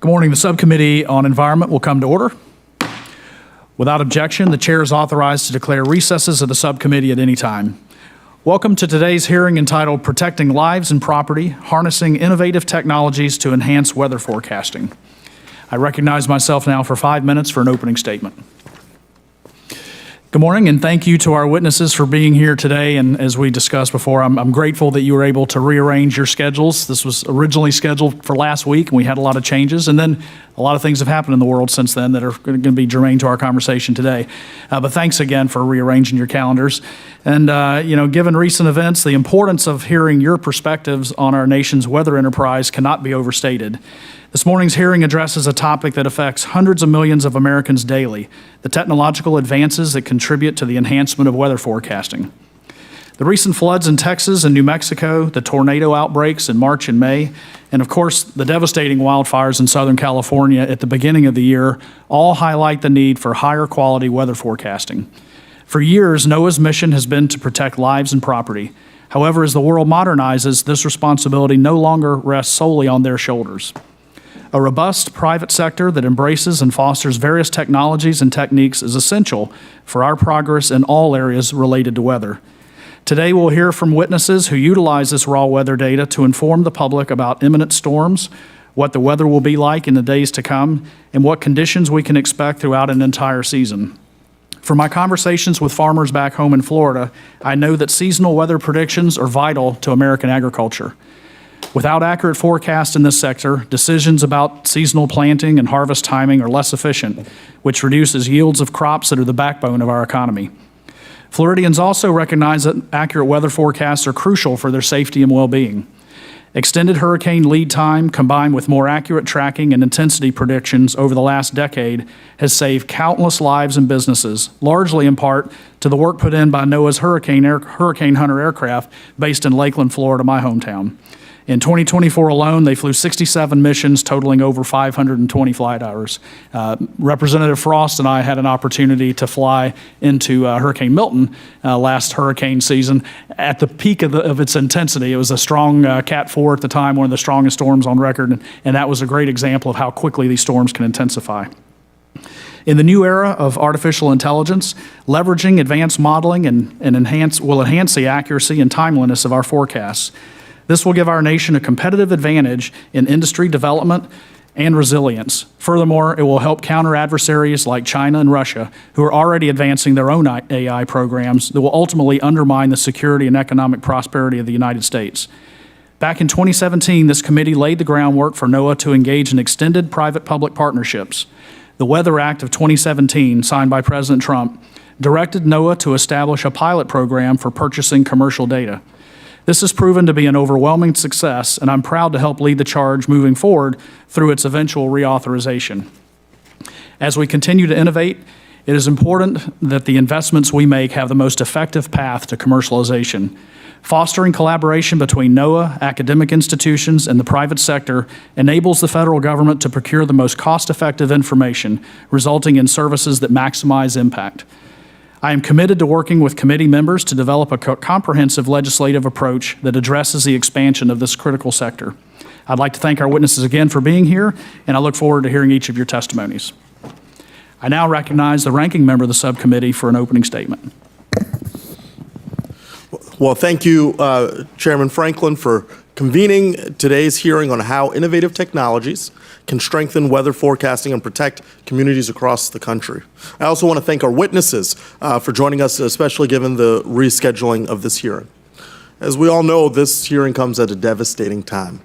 Good morning. The Subcommittee on Environment will come to order. Without objection, the chair is authorized to declare recesses of the subcommittee at any time. Welcome to today's hearing entitled Protecting Lives and Property, Harnessing Innovative Technologies to Enhance Weather Forecasting. I recognize myself now for 5 minutes for an opening statement. Good morning, and thank you to our witnesses for being here today. And as we discussed before, I'm grateful that you were able to rearrange your schedules. This was originally scheduled for last week, and we had a lot of changes. And then a lot of things have happened in the world since then that are going to be germane to our conversation today. But thanks again for rearranging your calendars. And, given recent events, the importance of hearing your perspectives on our nation's weather enterprise cannot be overstated. This morning's hearing addresses a topic that affects hundreds of millions of Americans daily, the technological advances that contribute to the enhancement of weather forecasting. The recent floods in Texas and New Mexico, the tornado outbreaks in March and May, and of course, the devastating wildfires in Southern California at the beginning of the year all highlight the need for higher quality weather forecasting. For years, NOAA's mission has been to protect lives and property. However, as the world modernizes, this responsibility no longer rests solely on their shoulders. A robust private sector that embraces and fosters various technologies and techniques is essential for our progress in all areas related to weather. Today, we'll hear from witnesses who utilize this raw weather data to inform the public about imminent storms, what the weather will be like in the days to come, and what conditions we can expect throughout an entire season. From my conversations with farmers back home in Florida, I know that seasonal weather predictions are vital to American agriculture. Without accurate forecasts in this sector, decisions about seasonal planting and harvest timing are less efficient, which reduces yields of crops that are the backbone of our economy. Floridians also recognize that accurate weather forecasts are crucial for their safety and well-being. Extended hurricane lead time combined with more accurate tracking and intensity predictions over the last decade has saved countless lives and businesses, largely in part to the work put in by NOAA's Hurricane Hunter aircraft based in Lakeland, Florida, my hometown. In 2024 alone, they flew 67 missions totaling over 520 flight hours. Representative Frost and I had an opportunity to fly into Hurricane Milton last hurricane season. At the peak of its intensity, it was a strong Cat 4 at the time, one of the strongest storms on record, and that was a great example of how quickly these storms can intensify. In the new era of artificial intelligence, leveraging advanced modeling will enhance the accuracy and timeliness of our forecasts. This will give our nation a competitive advantage in industry development and resilience. Furthermore, it will help counter adversaries like China and Russia, who are already advancing their own AI programs that will ultimately undermine the security and economic prosperity of the United States. Back in 2017, this committee laid the groundwork for NOAA to engage in extended private-public partnerships. The Weather Act of 2017, signed by President Trump, directed NOAA to establish a pilot program for purchasing commercial data. This has proven to be an overwhelming success, and I'm proud to help lead the charge moving forward through its eventual reauthorization. As we continue to innovate, it is important that the investments we make have the most effective path to commercialization. Fostering collaboration between NOAA, academic institutions, and the private sector enables the federal government to procure the most cost-effective information, resulting in services that maximize impact. I am committed to working with committee members to develop a comprehensive legislative approach that addresses the expansion of this critical sector. I'd like to thank our witnesses again for being here, and I look forward to hearing each of your testimonies. I now recognize the ranking member of the subcommittee for an opening statement. Well, thank you, Chairman Franklin, for convening today's hearing on how innovative technologies can strengthen weather forecasting and protect communities across the country. I also want to thank our witnesses for joining us, especially given the rescheduling of this hearing. As we all know, this hearing comes at a devastating time.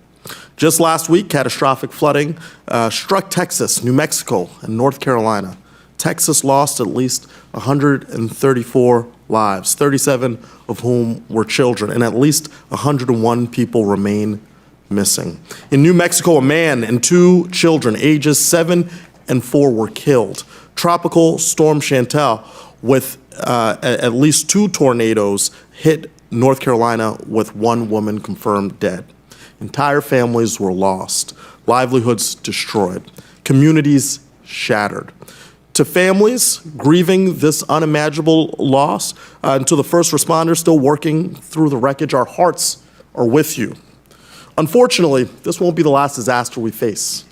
Just last week, catastrophic flooding struck Texas, New Mexico, and North Carolina. Texas lost at least 134 lives, 37 of whom were children, and at least 101 people remain missing. In New Mexico, a man and two children, ages 7 and 4, were killed. Tropical Storm Chantal, with at least 2 tornadoes, hit North Carolina with 1 woman confirmed dead. Entire families were lost, livelihoods destroyed, communities shattered. To families grieving this unimaginable loss, and to the first responders still working through the wreckage, our hearts are with you. Unfortunately, this won't be the last disaster we face.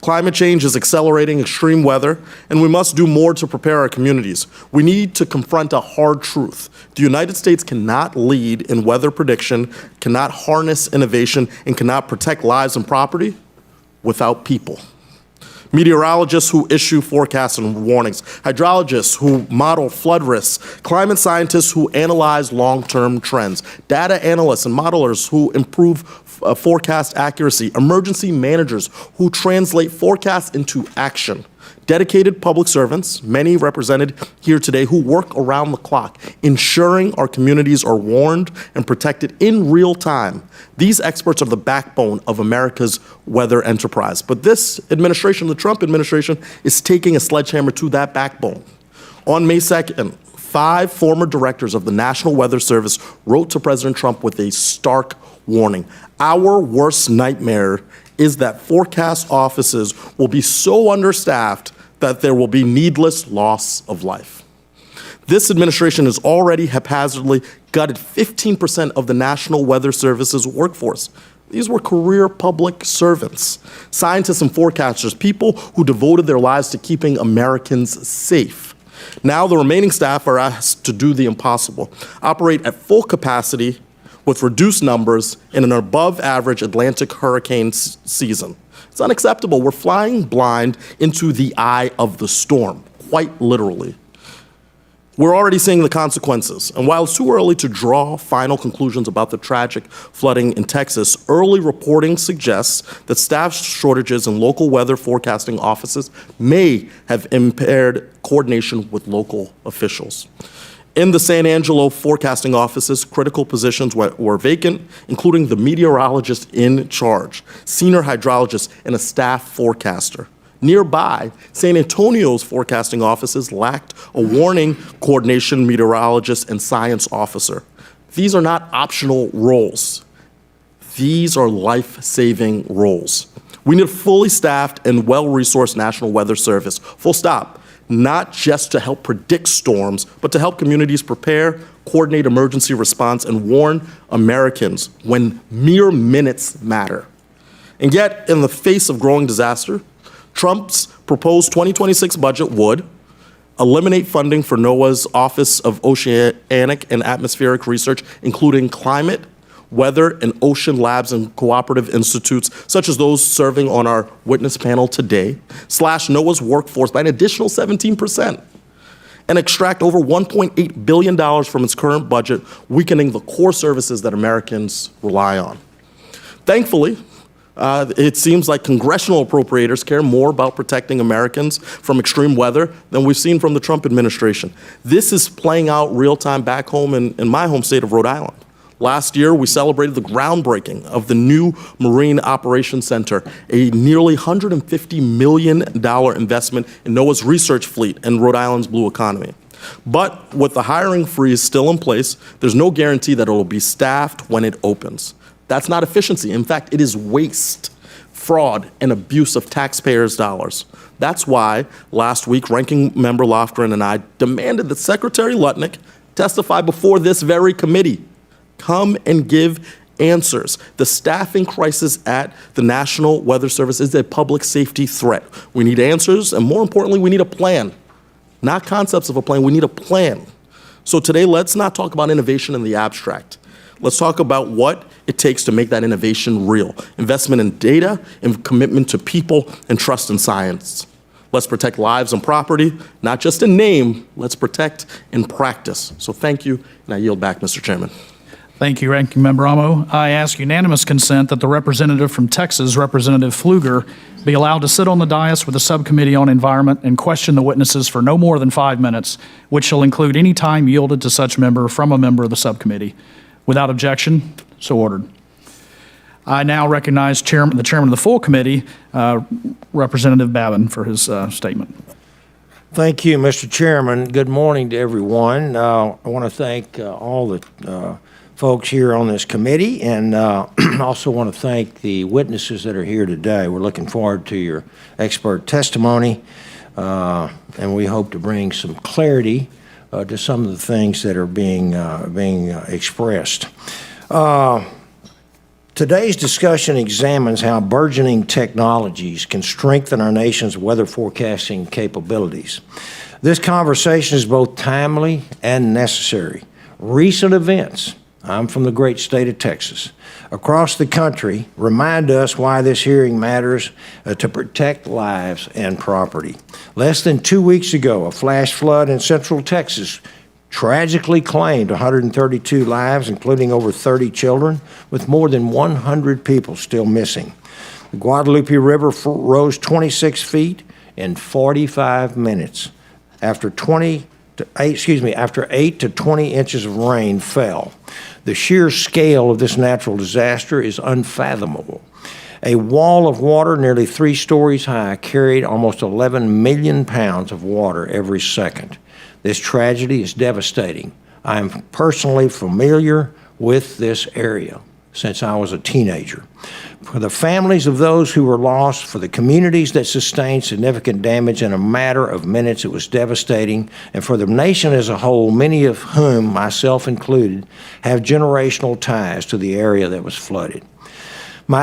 Climate change is accelerating extreme weather, and we must do more to prepare our communities. We need to confront a hard truth. The United States cannot lead in weather prediction, cannot harness innovation, and cannot protect lives and property without people. Meteorologists who issue forecasts and warnings, hydrologists who model flood risks, climate scientists who analyze long-term trends, data analysts and modelers who improve forecast accuracy, emergency managers who translate forecasts into action, dedicated public servants, many represented here today, who work around the clock, ensuring our communities are warned and protected in real time. These experts are the backbone of America's weather enterprise. But this administration, the Trump administration, is taking a sledgehammer to that backbone. On May 2nd, 5 former directors of the National Weather Service wrote to President Trump with a stark warning. Our worst nightmare is that forecast offices will be so understaffed that there will be needless loss of life. This administration has already haphazardly gutted 15% of the National Weather Service's workforce. These were career public servants, scientists and forecasters, people who devoted their lives to keeping Americans safe. Now the remaining staff are asked to do the impossible, operate at full capacity with reduced numbers in an above-average Atlantic hurricane season. It's unacceptable. We're flying blind into the eye of the storm, quite literally. We're already seeing the consequences, and while it's too early to draw final conclusions about the tragic flooding in Texas, early reporting suggests that staff shortages in local weather forecasting offices may have impaired coordination with local officials. In the San Angelo forecasting offices, critical positions were vacant, including the meteorologist in charge, senior hydrologist, and a staff forecaster. Nearby, San Antonio's forecasting offices lacked a warning coordination meteorologist and science officer. These are not optional roles. These are life-saving roles. We need a fully staffed and well-resourced National Weather Service, full stop. Not just to help predict storms, but to help communities prepare, coordinate emergency response, and warn Americans when mere minutes matter. And yet, in the face of growing disaster, Trump's proposed 2026 budget would eliminate funding for NOAA's Office of Oceanic and Atmospheric Research, including climate, weather, and ocean labs and cooperative institutes, such as those serving on our witness panel today, slash NOAA's workforce by an additional 17%, and extract over $1.8 billion from its current budget, weakening the core services that Americans rely on. Thankfully, it seems like congressional appropriators care more about protecting Americans from extreme weather than we've seen from the Trump administration. This is playing out real time back home in my home state of Rhode Island. Last year, we celebrated the groundbreaking of the new Marine Operations Center, a nearly $150 million investment in NOAA's research fleet and Rhode Island's blue economy. But with the hiring freeze still in place, there's no guarantee that it will be staffed when it opens. That's not efficiency. In fact, it is waste, fraud, and abuse of taxpayers' dollars. That's why last week, Ranking Member Lofgren and I demanded that Secretary Lutnick testify before this very committee. Come and give answers. The staffing crisis at the National Weather Service is a public safety threat. We need answers, and more importantly, we need a plan. Not concepts of a plan, we need a plan. So today, let's not talk about innovation in the abstract. Let's talk about what it takes to make that innovation real. Investment in data, and commitment to people, and trust in science. Let's protect lives and property, not just in name, let's protect in practice. So thank you, and I yield back, Mr. Chairman. Thank you, Ranking Member Amo. I ask unanimous consent that the representative from Texas, Representative Pfluger, be allowed to sit on the dais with the Subcommittee on Environment and question the witnesses for no more than 5 minutes, which shall include any time yielded to such member from a member of the subcommittee. Without objection, so ordered. I now recognize the chairman of the full committee, Representative Babin, for his statement. Thank you, Mr. Chairman. Good morning to everyone. I want to thank all the folks here on this committee, and also want to thank the witnesses that are here today. We're looking forward to your expert testimony, and we hope to bring some clarity to some of the things that are being expressed. Today's discussion examines how burgeoning technologies can strengthen our nation's weather forecasting capabilities. This conversation is both timely and necessary. Recent events, I'm from the great state of Texas, across the country remind us why this hearing matters to protect lives and property. Less than 2 weeks ago, a flash flood in central Texas tragically claimed 132 lives, including over 30 children, with more than 100 people still missing. The Guadalupe River rose 26 feet in 45 minutes after 8 to 20 inches of rain fell. The sheer scale of this natural disaster is unfathomable. A wall of water nearly 3 stories high carried almost 11 million pounds of water every second. This tragedy is devastating. I am personally familiar with this area since I was a teenager. For the families of those who were lost, for the communities that sustained significant damage in a matter of minutes, it was devastating. And for the nation as a whole, many of whom, myself included, have generational ties to the area that was flooded.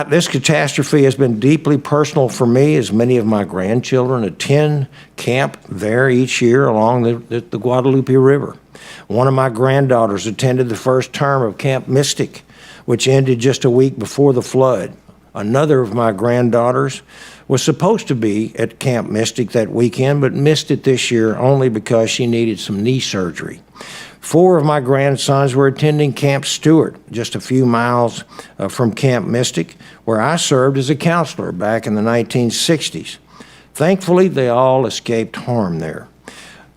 This catastrophe has been deeply personal for me, as many of my grandchildren attend camp there each year along the Guadalupe River. One of my granddaughters attended the first term of Camp Mystic, which ended just a week before the flood. Another of my granddaughters was supposed to be at Camp Mystic that weekend, but missed it this year only because she needed some knee surgery. 4 of my grandsons were attending Camp Stewart, just a few miles from Camp Mystic, where I served as a counselor back in the 1960s. Thankfully, they all escaped harm there.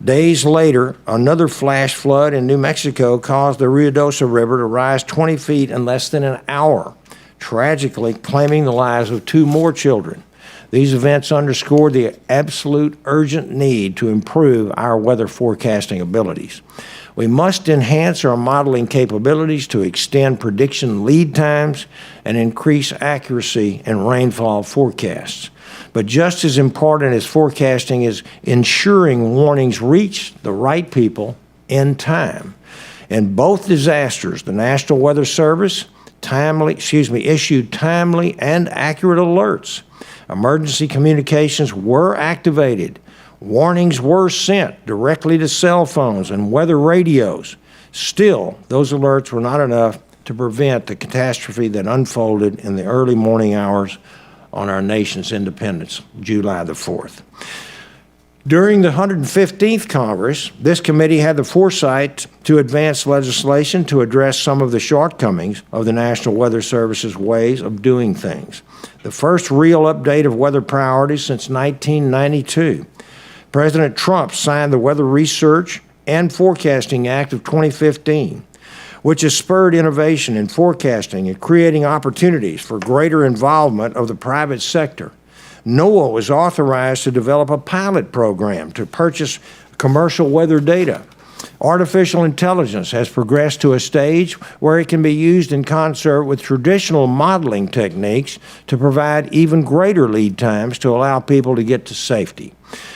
Days later, another flash flood in New Mexico caused the Ruidoso River to rise 20 feet in less than an hour, tragically claiming the lives of 2 more children. These events underscored the absolute urgent need to improve our weather forecasting abilities. We must enhance our modeling capabilities to extend prediction lead times and increase accuracy in rainfall forecasts. But just as important as forecasting is ensuring warnings reach the right people in time. In both disasters, the National Weather Service issued timely and accurate alerts. Emergency communications were activated. Warnings were sent directly to cell phones and weather radios. Still, those alerts were not enough to prevent the catastrophe that unfolded in the early morning hours on our nation's independence, July the 4th. During the 115th Congress, this committee had the foresight to advance legislation to address some of the shortcomings of the National Weather Service's ways of doing things. The first real update of weather priorities since 1992. President Trump signed the Weather Research and Forecasting Act of 2015, which has spurred innovation in forecasting and creating opportunities for greater involvement of the private sector. NOAA was authorized to develop a pilot program to purchase commercial weather data. Artificial intelligence has progressed to a stage where it can be used in concert with traditional modeling techniques to provide even greater lead times to allow people to get to safety.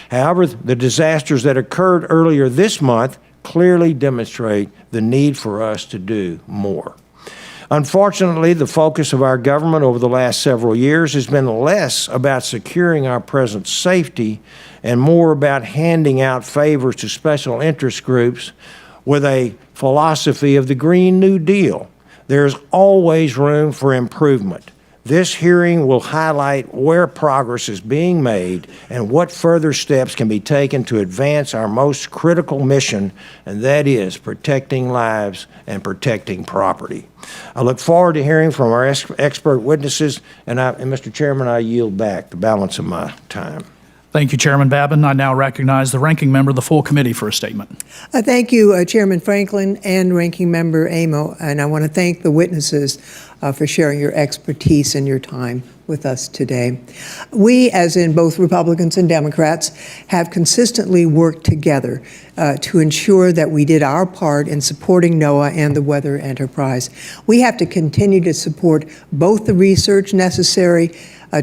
However, the disasters that occurred earlier this month clearly demonstrate the need for us to do more. Unfortunately, the focus of our government over the last several years has been less about securing our present safety and more about handing out favors to special interest groups with a philosophy of the Green New Deal. There's always room for improvement. This hearing will highlight where progress is being made and what further steps can be taken to advance our most critical mission, and that is protecting lives and protecting property. I look forward to hearing from our expert witnesses, and Mr. Chairman, I yield back the balance of my time. Thank you, Chairman Babin. I now recognize the ranking member of the full committee for a statement. Thank you, Chairman Franklin and Ranking Member Amo, and I want to thank the witnesses for sharing your expertise and your time with us today. We, as in both Republicans and Democrats, have consistently worked together to ensure that we did our part in supporting NOAA and the weather enterprise. We have to continue to support both the research necessary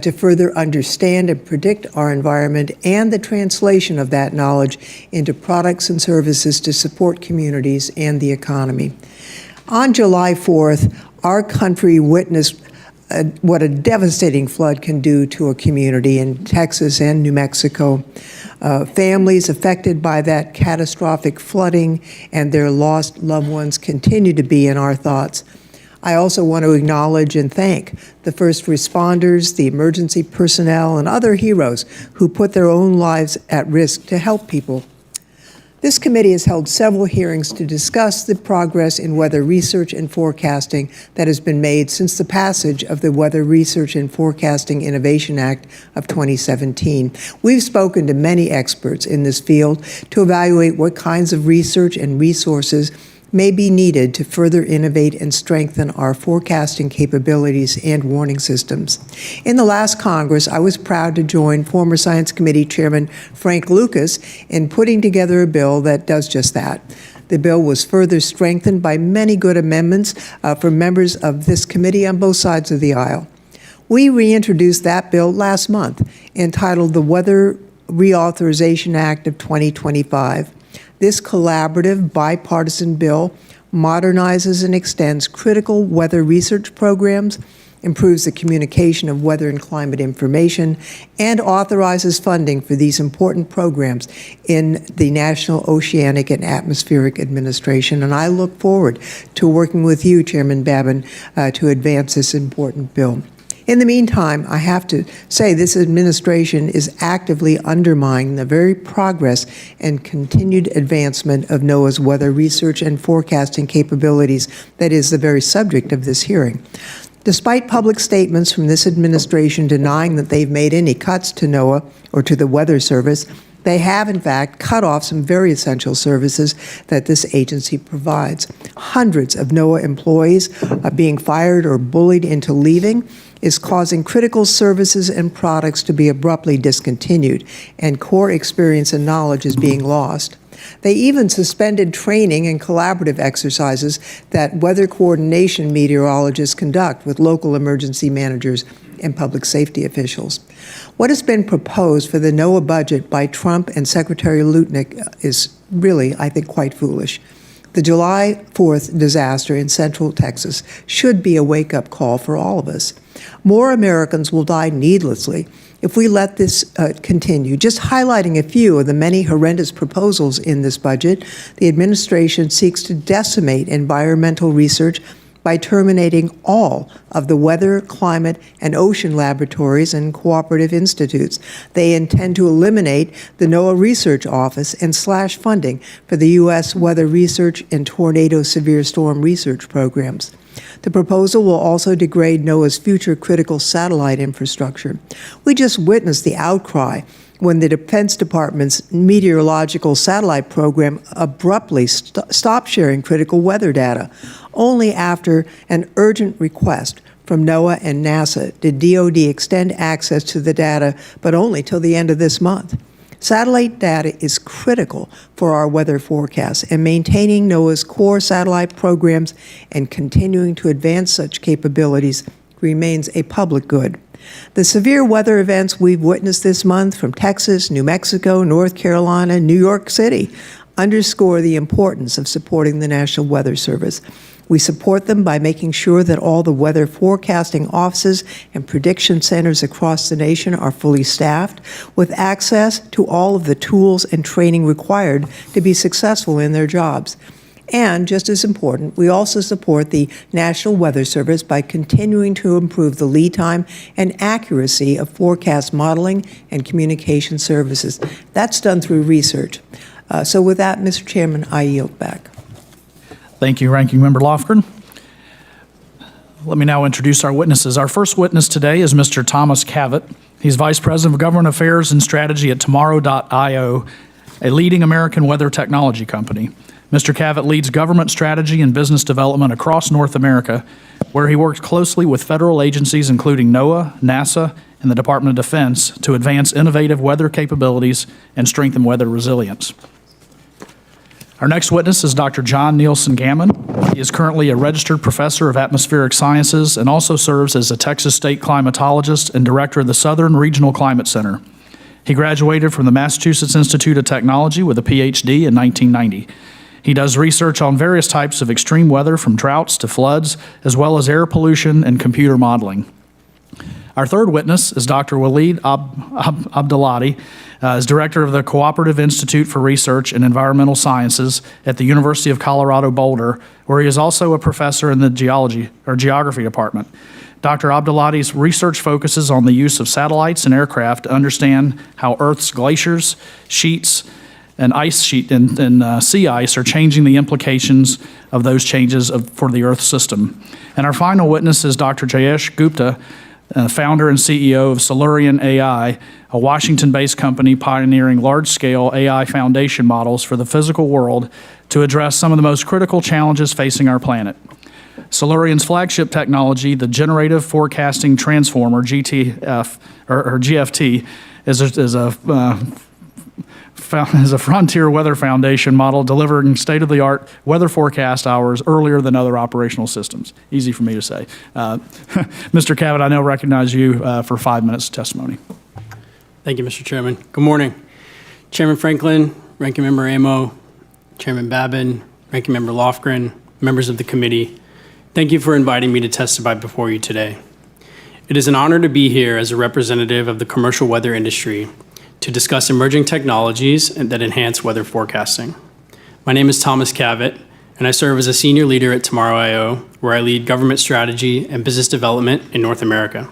to further understand and predict our environment and the translation of that knowledge into products and services to support communities and the economy. On July 4th, our country witnessed what a devastating flood can do to a community in Texas and New Mexico. Families affected by that catastrophic flooding and their lost loved ones continue to be in our thoughts. I also want to acknowledge and thank the first responders, the emergency personnel, and other heroes who put their own lives at risk to help people. This committee has held several hearings to discuss the progress in weather research and forecasting that has been made since the passage of the Weather Research and Forecasting Innovation Act of 2017. We've spoken to many experts in this field to evaluate what kinds of research and resources may be needed to further innovate and strengthen our forecasting capabilities and warning systems. In the last Congress, I was proud to join former Science Committee Chairman Frank Lucas in putting together a bill that does just that. The bill was further strengthened by many good amendments from members of this committee on both sides of the aisle. We reintroduced that bill last month, entitled the Weather Reauthorization Act of 2025. This collaborative, bipartisan bill modernizes and extends critical weather research programs, improves the communication of weather and climate information, and authorizes funding for these important programs in the National Oceanic and Atmospheric Administration. And I look forward to working with you, Chairman Babin, to advance this important bill. In the meantime, I have to say this administration is actively undermining the very progress and continued advancement of NOAA's weather research and forecasting capabilities that is the very subject of this hearing. Despite public statements from this administration denying that they've made any cuts to NOAA or to the Weather Service, they have, in fact, cut off some very essential services that this agency provides. Hundreds of NOAA employees are being fired or bullied into leaving, is causing critical services and products to be abruptly discontinued, and core experience and knowledge is being lost. They even suspended training and collaborative exercises that weather coordination meteorologists conduct with local emergency managers and public safety officials. What has been proposed for the NOAA budget by Trump and Secretary Lutnick is really, I think, quite foolish. The July 4th disaster in central Texas should be a wake-up call for all of us. More Americans will die needlessly if we let this continue. Just highlighting a few of the many horrendous proposals in this budget, the administration seeks to decimate environmental research by terminating all of the weather, climate, and ocean laboratories and cooperative institutes. They intend to eliminate the NOAA Research Office and slash funding for the U.S. Weather Research and Tornado Severe Storm Research programs. The proposal will also degrade NOAA's future critical satellite infrastructure. We just witnessed the outcry when the Defense Department's meteorological satellite program abruptly stopped sharing critical weather data. Only after an urgent request from NOAA and NASA did DoD extend access to the data, but only till the end of this month. Satellite data is critical for our weather forecasts, and maintaining NOAA's core satellite programs and continuing to advance such capabilities remains a public good. The severe weather events we've witnessed this month from Texas, New Mexico, North Carolina, New York City underscore the importance of supporting the National Weather Service. We support them by making sure that all the weather forecasting offices and prediction centers across the nation are fully staffed with access to all of the tools and training required to be successful in their jobs. And just as important, we also support the National Weather Service by continuing to improve the lead time and accuracy of forecast modeling and communication services. That's done through research. So with that, Mr. Chairman, I yield back. Thank you, Ranking Member Lofgren. Let me now introduce our witnesses. Our first witness today is Mr. Thomas Cavett. He's Vice President of Government Affairs and Strategy at Tomorrow.io, a leading American weather technology company. Mr. Cavitt leads government strategy and business development across North America, where he works closely with federal agencies including NOAA, NASA, and the Department of Defense to advance innovative weather capabilities and strengthen weather resilience. Our next witness is Dr. John Nielsen-Gammon. He is currently a registered professor of atmospheric sciences and also serves as a Texas state climatologist and director of the Southern Regional Climate Center. He graduated from the Massachusetts Institute of Technology with a PhD in 1990. He does research on various types of extreme weather, from droughts to floods, as well as air pollution and computer modeling. Our third witness is Dr. Waleed Abdalati, is director of the Cooperative Institute for Research in Environmental Sciences at the University of Colorado Boulder, where he is also a professor in the geography department. Dr. Abdelati's research focuses on the use of satellites and aircraft to understand how Earth's glaciers, sheets, and sea ice are changing the implications of those changes for the Earth system. And our final witness is Dr. Jayesh Gupta, founder and CEO of Silurian AI, a Washington-based company pioneering large-scale AI foundation models for the physical world to address some of the most critical challenges facing our planet. Silurian's flagship technology, the Generative Forecasting Transformer, GFT, is a frontier weather foundation model delivering state-of-the-art weather forecast hours earlier than other operational systems. Easy for me to say. Mr. Cavitt, I now recognize you for 5 minutes of testimony. Thank you, Mr. Chairman. Good morning. Chairman Franklin, Ranking Member Amo, Chairman Babin, Ranking Member Lofgren, members of the committee, thank you for inviting me to testify before you today. It is an honor to be here as a representative of the commercial weather industry to discuss emerging technologies that enhance weather forecasting. My name is Thomas Cavett, and I serve as a senior leader at Tomorrow.io, where I lead government strategy and business development in North America.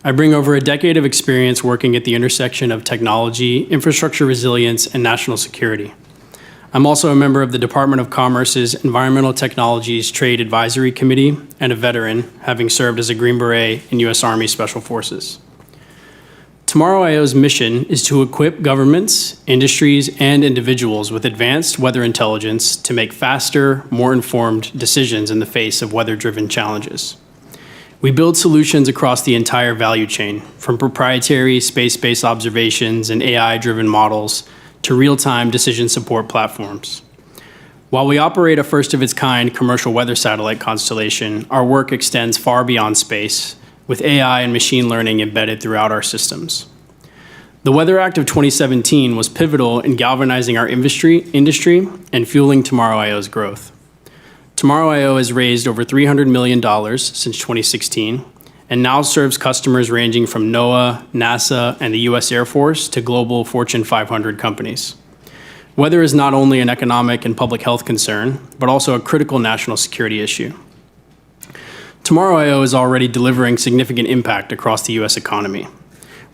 I bring over a decade of experience working at the intersection of technology, infrastructure resilience, and national security. I'm also a member of the Department of Commerce's Environmental Technologies Trade Advisory Committee and a veteran, having served as a Green Beret in U.S. Army Special Forces. Tomorrow.io's mission is to equip governments, industries, and individuals with advanced weather intelligence to make faster, more informed decisions in the face of weather-driven challenges. We build solutions across the entire value chain, from proprietary space-based observations and AI-driven models to real-time decision support platforms. While we operate a first-of-its-kind commercial weather satellite constellation, our work extends far beyond space, with AI and machine learning embedded throughout our systems. The Weather Act of 2017 was pivotal in galvanizing our industry and fueling Tomorrow.io's growth. Tomorrow.io has raised over $300 million since 2016 and now serves customers ranging from NOAA, NASA, and the U.S. Air Force to global Fortune 500 companies. Weather is not only an economic and public health concern, but also a critical national security issue. Tomorrow.io is already delivering significant impact across the U.S. economy.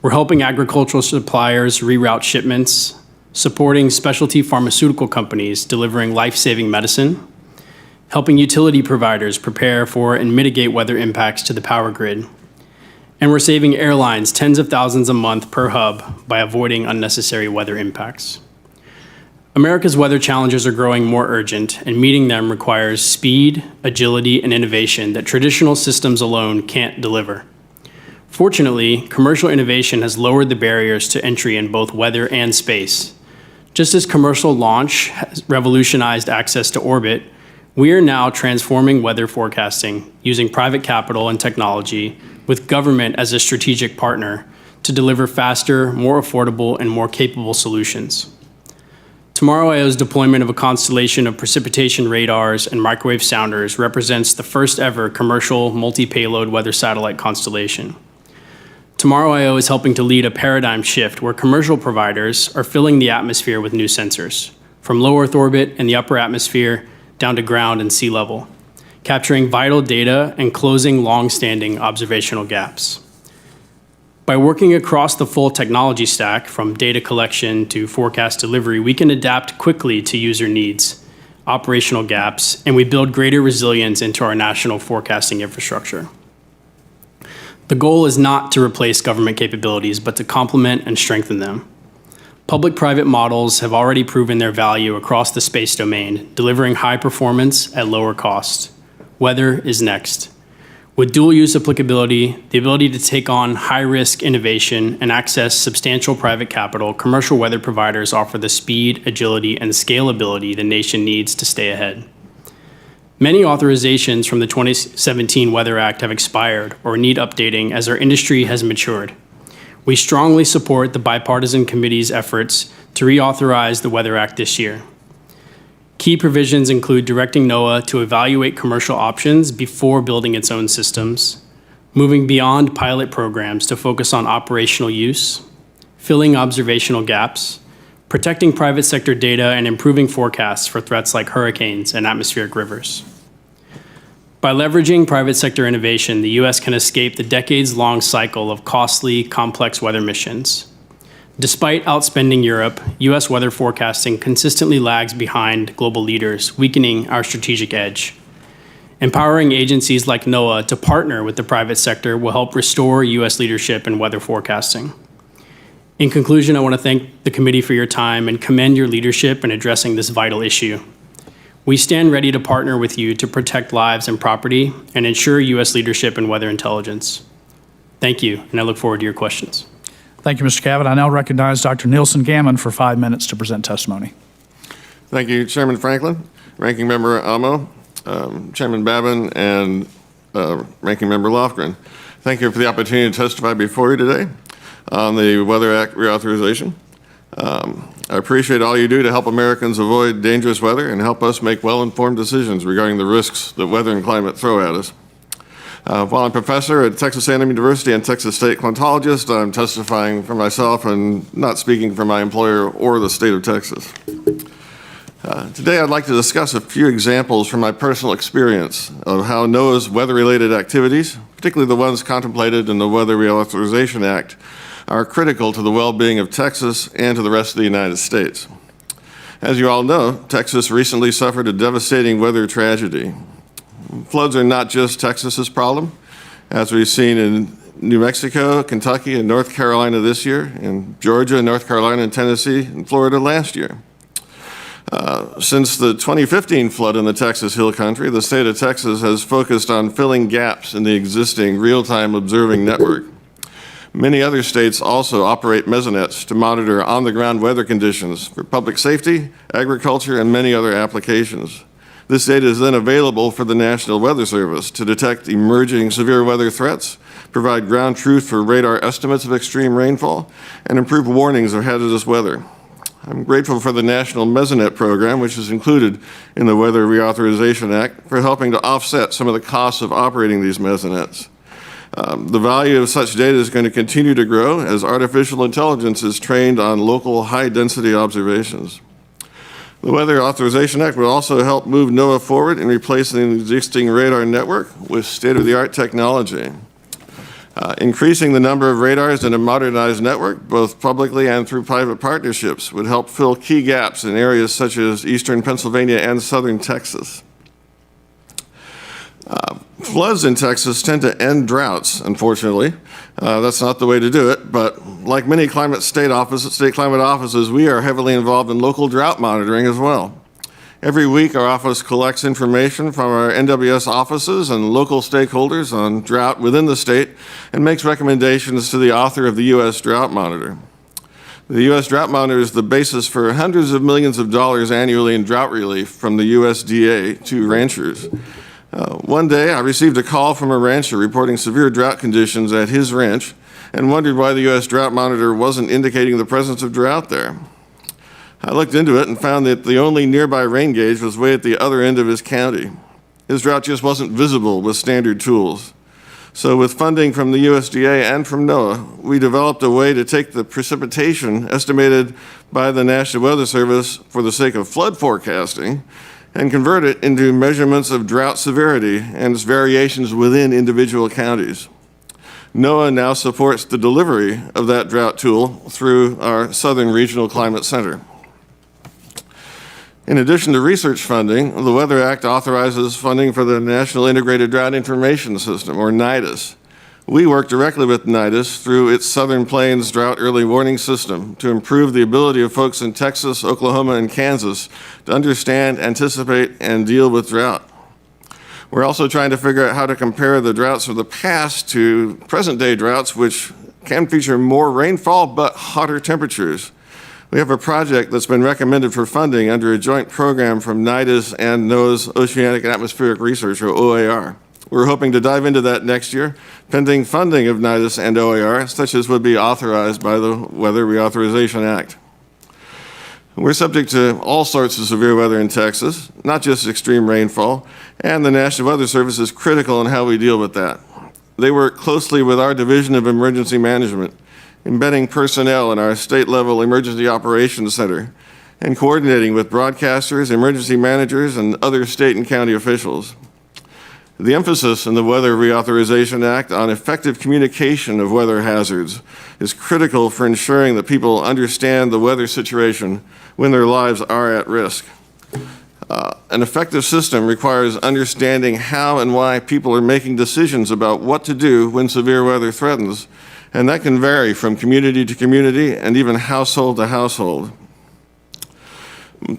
We're helping agricultural suppliers reroute shipments, supporting specialty pharmaceutical companies delivering life-saving medicine, helping utility providers prepare for and mitigate weather impacts to the power grid, and we're saving airlines tens of thousands a month per hub by avoiding unnecessary weather impacts. America's weather challenges are growing more urgent, and meeting them requires speed, agility, and innovation that traditional systems alone can't deliver. Fortunately, commercial innovation has lowered the barriers to entry in both weather and space. Just as commercial launch has revolutionized access to orbit, we are now transforming weather forecasting using private capital and technology with government as a strategic partner to deliver faster, more affordable, and more capable solutions. Tomorrow.io's deployment of a constellation of precipitation radars and microwave sounders represents the first ever commercial multi-payload weather satellite constellation. Tomorrow.io is helping to lead a paradigm shift where commercial providers are filling the atmosphere with new sensors, from low Earth orbit and the upper atmosphere down to ground and sea level, capturing vital data and closing long-standing observational gaps. By working across the full technology stack, from data collection to forecast delivery, we can adapt quickly to user needs, operational gaps, and we build greater resilience into our national forecasting infrastructure. The goal is not to replace government capabilities, but to complement and strengthen them. Public-private models have already proven their value across the space domain, delivering high performance at lower cost. Weather is next. With dual-use applicability, the ability to take on high-risk innovation, and access substantial private capital, commercial weather providers offer the speed, agility, and scalability the nation needs to stay ahead. Many authorizations from the 2017 Weather Act have expired or need updating as our industry has matured. We strongly support the bipartisan committee's efforts to reauthorize the Weather Act this year. Key provisions include directing NOAA to evaluate commercial options before building its own systems, moving beyond pilot programs to focus on operational use, filling observational gaps, protecting private sector data, and improving forecasts for threats like hurricanes and atmospheric rivers. By leveraging private sector innovation, the U.S. can escape the decades-long cycle of costly, complex weather missions. Despite outspending Europe, U.S. weather forecasting consistently lags behind global leaders, weakening our strategic edge. Empowering agencies like NOAA to partner with the private sector will help restore U.S. leadership in weather forecasting. In conclusion, I want to thank the committee for your time and commend your leadership in addressing this vital issue. We stand ready to partner with you to protect lives and property and ensure U.S. leadership in weather intelligence. Thank you, and I look forward to your questions. Thank you, Mr. Cavitt. I now recognize Dr. Nielsen-Gammon for 5 minutes to present testimony. Thank you, Chairman Franklin, Ranking Member Amo, Chairman Babin, and Ranking Member Lofgren. Thank you for the opportunity to testify before you today on the Weather Act reauthorization. I appreciate all you do to help Americans avoid dangerous weather and help us make well-informed decisions regarding the risks that weather and climate throw at us. While I'm professor at Texas A&M University and Texas State climatologist, I'm testifying for myself and not speaking for my employer or the state of Texas. Today, I'd like to discuss a few examples from my personal experience of how NOAA's weather-related activities, particularly the ones contemplated in the Weather Reauthorization Act, are critical to the well-being of Texas and to the rest of the United States. As you all know, Texas recently suffered a devastating weather tragedy. Floods are not just Texas's problem, as we've seen in New Mexico, Kentucky, and North Carolina this year, in Georgia, North Carolina, and Tennessee, and Florida last year. Since the 2015 flood in the Texas Hill Country, the state of Texas has focused on filling gaps in the existing real-time observing network. Many other states also operate mesoNets to monitor on-the-ground weather conditions for public safety, agriculture, and many other applications. This data is then available for the National Weather Service to detect emerging severe weather threats, provide ground truth for radar estimates of extreme rainfall, and improve warnings of hazardous weather. I'm grateful for the National Mesonet program, which is included in the Weather Reauthorization Act, for helping to offset some of the costs of operating these mesoNets. The value of such data is going to continue to grow as artificial intelligence is trained on local high-density observations. The Weather Authorization Act will also help move NOAA forward in replacing the existing radar network with state-of-the-art technology. Increasing the number of radars in a modernized network, both publicly and through private partnerships, would help fill key gaps in areas such as eastern Pennsylvania and southern Texas. Floods in Texas tend to end droughts, unfortunately. That's not the way to do it, but like many state climate offices, we are heavily involved in local drought monitoring as well. Every week, our office collects information from our NWS offices and local stakeholders on drought within the state and makes recommendations to the author of the U.S. Drought Monitor. The U.S. Drought Monitor is the basis for hundreds of millions of dollars annually in drought relief from the USDA to ranchers. One day, I received a call from a rancher reporting severe drought conditions at his ranch and wondered why the U.S. Drought Monitor wasn't indicating the presence of drought there. I looked into it and found that the only nearby rain gauge was way at the other end of his county. His drought just wasn't visible with standard tools. So with funding from the USDA and from NOAA, we developed a way to take the precipitation estimated by the National Weather Service for the sake of flood forecasting and convert it into measurements of drought severity and its variations within individual counties. NOAA now supports the delivery of that drought tool through our Southern Regional Climate Center. In addition to research funding, the Weather Act authorizes funding for the National Integrated Drought Information System, or NIDIS. We work directly with NIDIS through its Southern Plains Drought Early Warning System to improve the ability of folks in Texas, Oklahoma, and Kansas to understand, anticipate, and deal with drought. We're also trying to figure out how to compare the droughts of the past to present-day droughts, which can feature more rainfall but hotter temperatures. We have a project that's been recommended for funding under a joint program from NIDIS and NOAA's Oceanic and Atmospheric Research, or OAR. We're hoping to dive into that next year, pending funding of NIDIS and OAR, such as would be authorized by the Weather Reauthorization Act. We're subject to all sorts of severe weather in Texas, not just extreme rainfall, and the National Weather Service is critical in how we deal with that. They work closely with our Division of Emergency Management, embedding personnel in our state-level Emergency Operations Center, and coordinating with broadcasters, emergency managers, and other state and county officials. The emphasis in the Weather Reauthorization Act on effective communication of weather hazards is critical for ensuring that people understand the weather situation when their lives are at risk. An effective system requires understanding how and why people are making decisions about what to do when severe weather threatens, and that can vary from community to community and even household to household.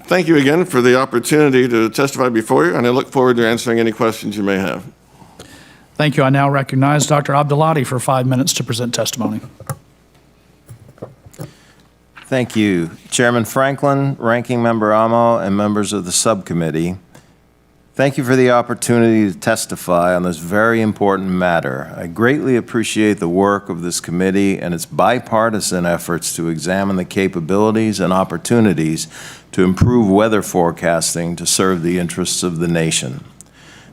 Thank you again for the opportunity to testify before you, and I look forward to answering any questions you may have. Thank you. I now recognize Dr. Abdelati for 5 minutes to present testimony. Thank you, Chairman Franklin, Ranking Member Amo, and members of the subcommittee. Thank you for the opportunity to testify on this very important matter. I greatly appreciate the work of this committee and its bipartisan efforts to examine the capabilities and opportunities to improve weather forecasting to serve the interests of the nation.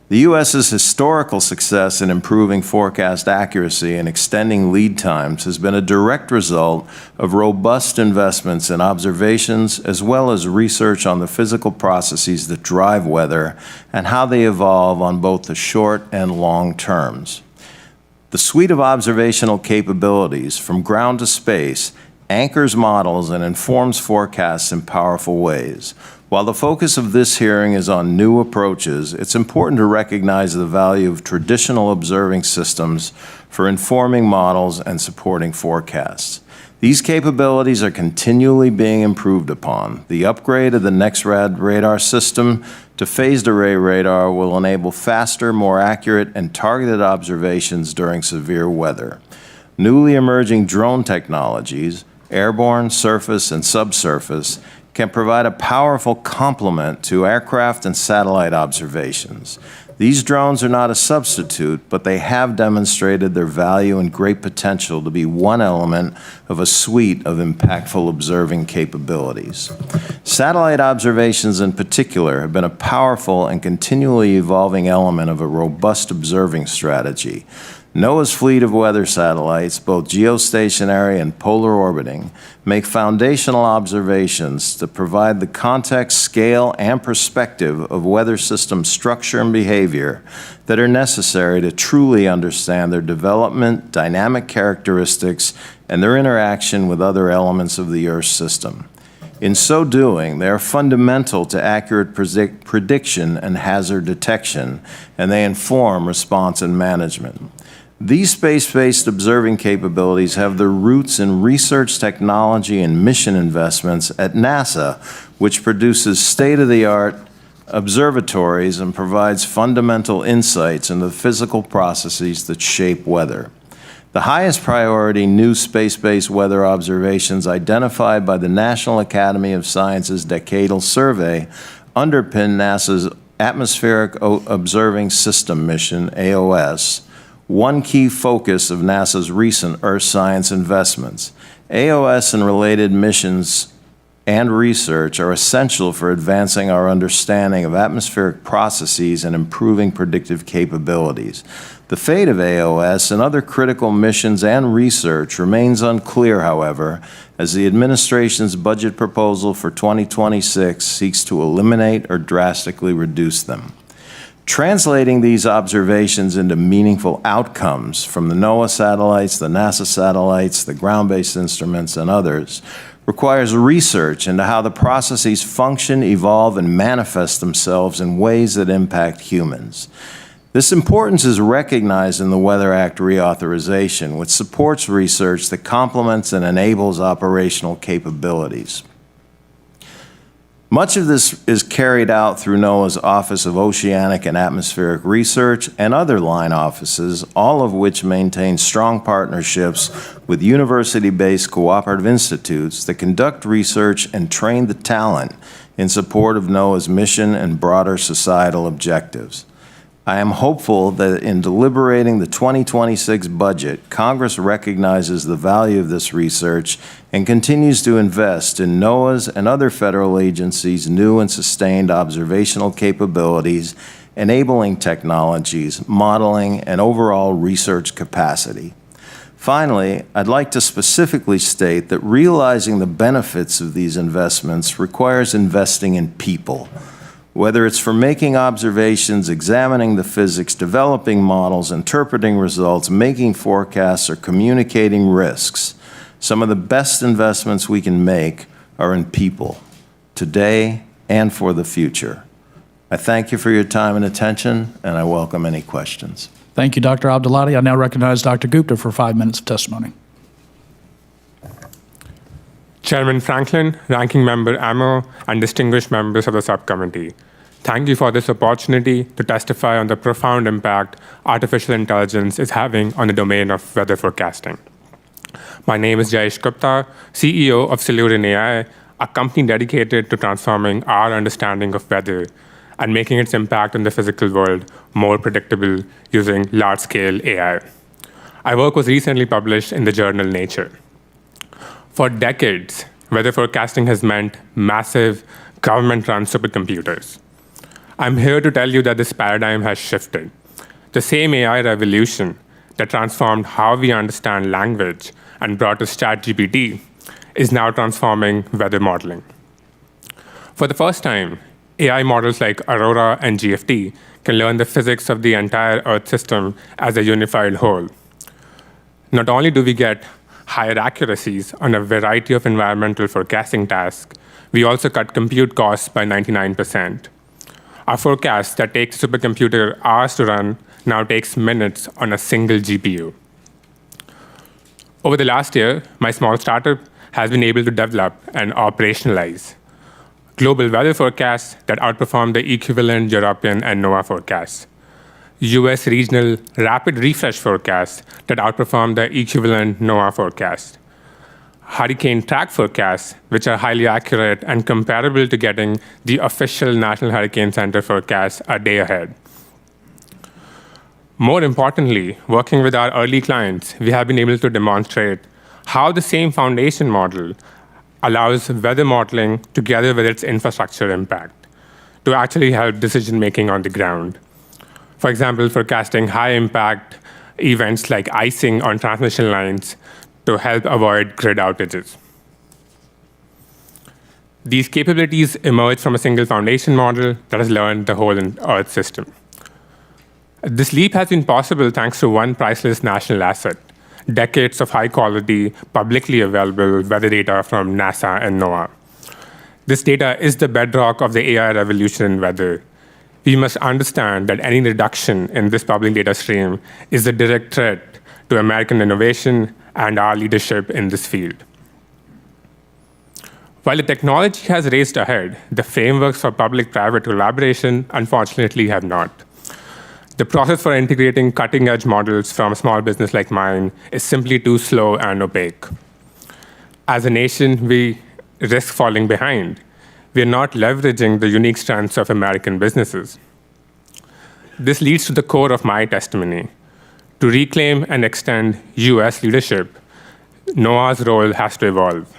The U.S.'s historical success in improving forecast accuracy and extending lead times has been a direct result of robust investments in observations as well as research on the physical processes that drive weather and how they evolve on both the short and long terms. The suite of observational capabilities from ground to space anchors models and informs forecasts in powerful ways. While the focus of this hearing is on new approaches, it's important to recognize the value of traditional observing systems for informing models and supporting forecasts. These capabilities are continually being improved upon. The upgrade of the NEXRAD radar system to phased array radar will enable faster, more accurate, and targeted observations during severe weather. Newly emerging drone technologies, airborne, surface, and subsurface, can provide a powerful complement to aircraft and satellite observations. These drones are not a substitute, but they have demonstrated their value and great potential to be one element of a suite of impactful observing capabilities. Satellite observations in particular have been a powerful and continually evolving element of a robust observing strategy. NOAA's fleet of weather satellites, both geostationary and polar orbiting, make foundational observations to provide the context, scale, and perspective of weather system structure and behavior that are necessary to truly understand their development, dynamic characteristics, and their interaction with other elements of the Earth system. In so doing, they are fundamental to accurate prediction and hazard detection, and they inform response and management. These space-based observing capabilities have their roots in research technology and mission investments at NASA, which produces state-of-the-art observatories and provides fundamental insights into the physical processes that shape weather. The highest priority new space-based weather observations identified by the National Academy of Sciences Decadal Survey underpin NASA's Atmospheric Observing System mission, AOS, one key focus of NASA's recent Earth science investments. AOS and related missions and research are essential for advancing our understanding of atmospheric processes and improving predictive capabilities. The fate of AOS and other critical missions and research remains unclear, however, as the administration's budget proposal for 2026 seeks to eliminate or drastically reduce them. Translating these observations into meaningful outcomes from the NOAA satellites, the NASA satellites, the ground-based instruments, and others requires research into how the processes function, evolve, and manifest themselves in ways that impact humans. This importance is recognized in the Weather Act reauthorization, which supports research that complements and enables operational capabilities. Much of this is carried out through NOAA's Office of Oceanic and Atmospheric Research and other line offices, all of which maintain strong partnerships with university-based cooperative institutes that conduct research and train the talent in support of NOAA's mission and broader societal objectives. I am hopeful that in deliberating the 2026 budget, Congress recognizes the value of this research and continues to invest in NOAA's and other federal agencies' new and sustained observational capabilities enabling technologies, modeling, and overall research capacity. Finally, I'd like to specifically state that realizing the benefits of these investments requires investing in people. Whether it's for making observations, examining the physics, developing models, interpreting results, making forecasts, or communicating risks, some of the best investments we can make are in people, today and for the future. I thank you for your time and attention, and I welcome any questions. Thank you, Dr. Abdelati. I now recognize Dr. Gupta for 5 minutes of testimony. Chairman Franklin, Ranking Member Amo, and distinguished members of the subcommittee, thank you for this opportunity to testify on the profound impact artificial intelligence is having on the domain of weather forecasting. My name is Jayesh Gupta, CEO of Silurian AI, a company dedicated to transforming our understanding of weather and making its impact in the physical world more predictable using large-scale AI. Our work was recently published in the journal Nature. For decades, weather forecasting has meant massive government-run supercomputers. I'm here to tell you that this paradigm has shifted. The same AI revolution that transformed how we understand language and brought us ChatGPT is now transforming weather modeling. For the first time, AI models like Aurora and GFT can learn the physics of the entire Earth system as a unified whole. Not only do we get higher accuracies on a variety of environmental forecasting tasks, we also cut compute costs by 99%. Our forecast that takes a supercomputer hours to run now takes minutes on a single GPU. Over the last year, my small startup has been able to develop and operationalize global weather forecasts that outperform the equivalent European and NOAA forecasts, US regional rapid refresh forecasts that outperform the equivalent NOAA forecast, hurricane track forecasts, which are highly accurate and comparable to getting the official National Hurricane Center forecast a day ahead. More importantly, working with our early clients, we have been able to demonstrate how the same foundation model allows weather modeling together with its infrastructure impact to actually help decision-making on the ground. For example, forecasting high-impact events like icing on transmission lines to help avoid grid outages. These capabilities emerge from a single foundation model that has learned the whole Earth system. This leap has been possible thanks to one priceless national asset, decades of high-quality, publicly available weather data from NASA and NOAA. This data is the bedrock of the AI revolution in weather. We must understand that any reduction in this public data stream is a direct threat to American innovation and our leadership in this field. While the technology has raced ahead, the frameworks for public-private collaboration, unfortunately, have not. The process for integrating cutting-edge models from a small business like mine is simply too slow and opaque. As a nation, we risk falling behind. We are not leveraging the unique strengths of American businesses. This leads to the core of my testimony. To reclaim and extend US leadership, NOAA's role has to evolve.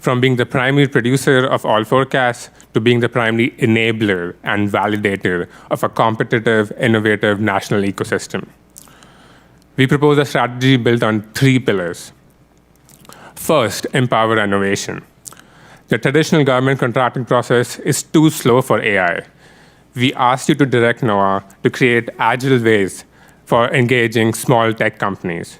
From being the primary producer of all forecasts to being the primary enabler and validator of a competitive, innovative national ecosystem. We propose a strategy built on 3 pillars. First, empower innovation. The traditional government contracting process is too slow for AI. We asked you to direct NOAA to create agile ways for engaging small tech companies.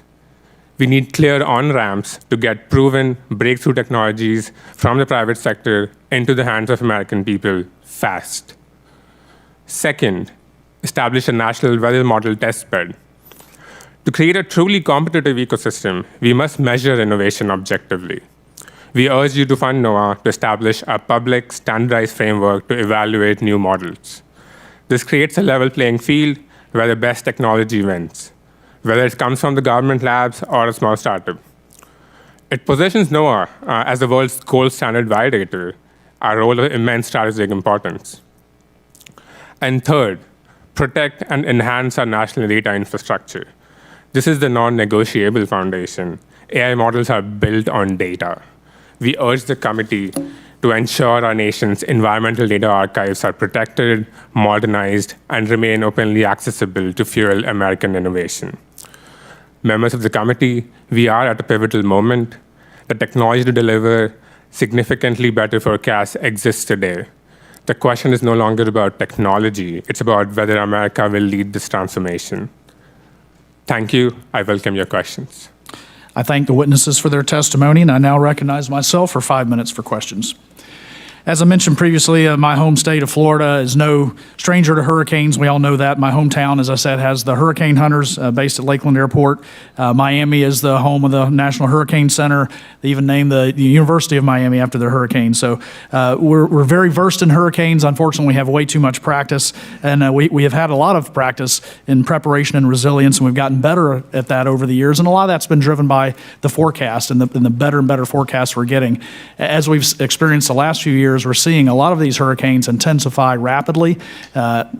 We need clear on-ramps to get proven breakthrough technologies from the private sector into the hands of American people fast. Second, establish a national weather model test bed. To create a truly competitive ecosystem, we must measure innovation objectively. We urge you to fund NOAA to establish a public, standardized framework to evaluate new models. This creates a level playing field where the best technology wins, whether it comes from the government labs or a small startup. It positions NOAA as the world's gold standard validator, a role of immense strategic importance. And third, protect and enhance our national data infrastructure. This is the non-negotiable foundation. AI models are built on data. We urge the committee to ensure our nation's environmental data archives are protected, modernized, and remain openly accessible to fuel American innovation. Members of the committee, we are at a pivotal moment. The technology to deliver significantly better forecasts exists today. The question is no longer about technology, it's about whether America will lead this transformation. Thank you. I welcome your questions. I thank the witnesses for their testimony, and I now recognize myself for 5 minutes for questions. As I mentioned previously, my home state of Florida is no stranger to hurricanes. We all know that. My hometown, as I said, has the hurricane hunters based at Lakeland Airport. Miami is the home of the National Hurricane Center. They even named the University of Miami after their hurricane. So we're very versed in hurricanes. Unfortunately, we have way too much practice, and we have had a lot of practice in preparation and resilience, and we've gotten better at that over the years. And a lot of that's been driven by the forecast and the better and better forecasts we're getting. As we've experienced the last few years, we're seeing a lot of these hurricanes intensify rapidly,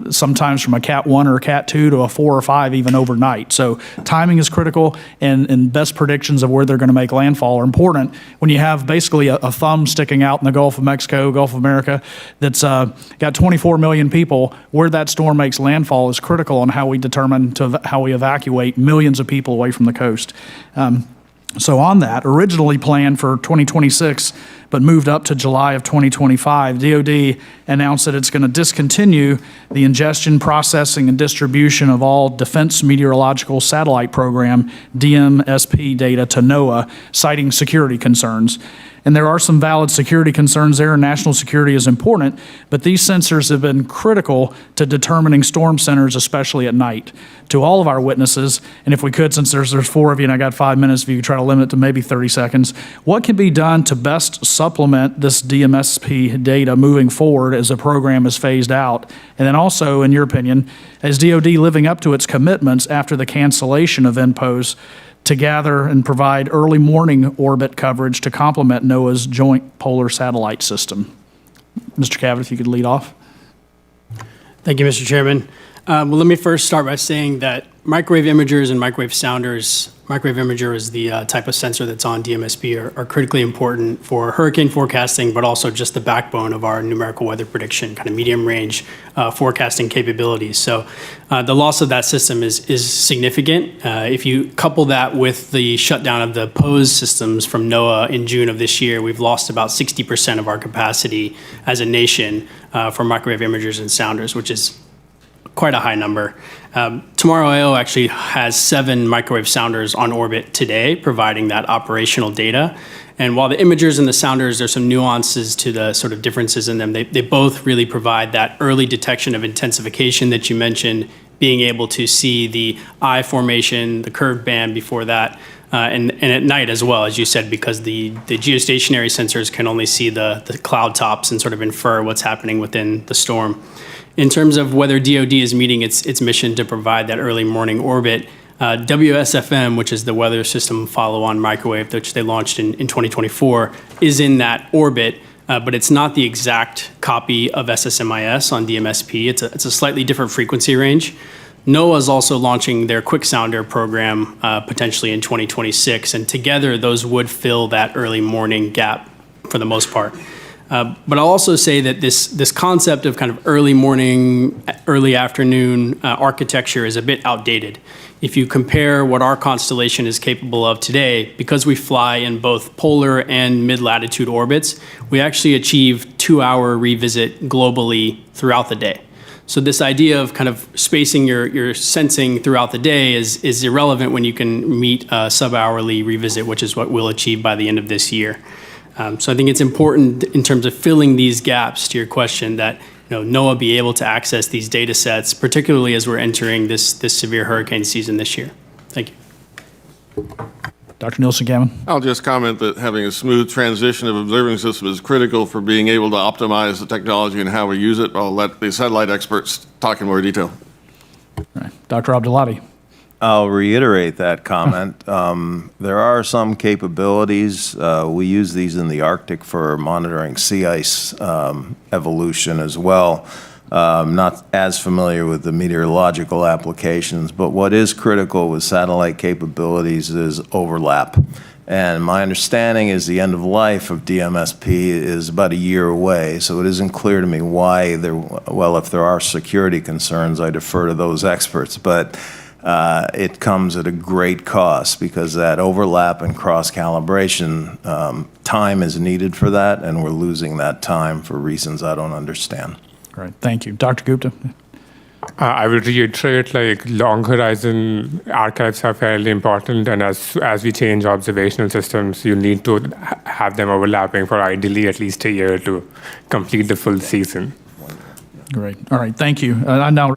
sometimes from a Cat 1 or a Cat 2 to a 4 or 5 even overnight. So timing is critical, and best predictions of where they're going to make landfall are important. When you have basically a thumb sticking out in the Gulf of Mexico, Gulf of America, that's got 24 million people, where that storm makes landfall is critical on how we determine how we evacuate millions of people away from the coast. So on that, originally planned for 2026, but moved up to July of 2025, DoD announced that it's going to discontinue the ingestion, processing, and distribution of all Defense Meteorological Satellite Program, DMSP data to NOAA, citing security concerns. And there are some valid security concerns there, and national security is important, but these sensors have been critical to determining storm centers, especially at night. To all of our witnesses, and if we could, since there's 4 of you and I got 5 minutes, if you could try to limit it to maybe 30 seconds, what can be done to best supplement this DMSP data moving forward as the program is phased out? And then also, in your opinion, is DoD living up to its commitments after the cancellation of NPOS to gather and provide early morning orbit coverage to complement NOAA's Joint Polar Satellite System? Mr. Cavitt, if you could lead off. Thank you, Mr. Chairman. Well, let me first start by saying that microwave imagers and microwave sounders, microwave imager is the type of sensor that's on DMSP, are critically important for hurricane forecasting, but also just the backbone of our numerical weather prediction, kind of medium range forecasting capabilities. So the loss of that system is significant. If you couple that with the shutdown of the POS systems from NOAA in June of this year, we've lost about 60% of our capacity as a nation for microwave imagers and sounders, which is quite a high number. Tomorrow.io actually has 7 microwave sounders on orbit today, providing that operational data. And while the imagers and the sounders, there's some nuances to the sort of differences in them, they both really provide that early detection of intensification that you mentioned, being able to see the eye formation, the curved band before that, and at night as well, as you said, because the geostationary sensors can only see the cloud tops and sort of infer what's happening within the storm. In terms of whether DoD is meeting its mission to provide that early morning orbit, WSFM, which is the weather system follow-on microwave, which they launched in 2024, is in that orbit, but it's not the exact copy of SSMIS on DMSP. It's a slightly different frequency range. NOAA is also launching their Quick Sounder program potentially in 2026, and together those would fill that early morning gap for the most part. But I'll also say that this concept of kind of early morning, early afternoon architecture is a bit outdated. If you compare what our constellation is capable of today, because we fly in both polar and mid-latitude orbits, we actually achieve 2-hour revisit globally throughout the day. So this idea of kind of spacing your sensing throughout the day is irrelevant when you can meet a sub-hourly revisit, which is what we'll achieve by the end of this year. So I think it's important in terms of filling these gaps, to your question, that NOAA be able to access these data sets, particularly as we're entering this severe hurricane season this year. Thank you. Dr. Nielsen-Gammon. I'll just comment that having a smooth transition of observing system is critical for being able to optimize the technology and how we use it. I'll let the satellite experts talk in more detail. All right. Dr. Abdelati. I'll reiterate that comment. There are some capabilities. We use these in the Arctic for monitoring sea ice evolution as well. Not as familiar with the meteorological applications, but what is critical with satellite capabilities is overlap. And my understanding is the end of life of DMSP is about a year away, so it isn't clear to me why well, if there are security concerns, I defer to those experts. But it comes at a great cost because that overlap and cross-calibration time is needed for that, and we're losing that time for reasons I don't understand. Great, thank you. Dr. Gupta? I would reiterate, like, long horizon archives are fairly important, and as we change observational systems, you need to have them overlapping for ideally at least a year to complete the full season. Great. All right, thank you. I now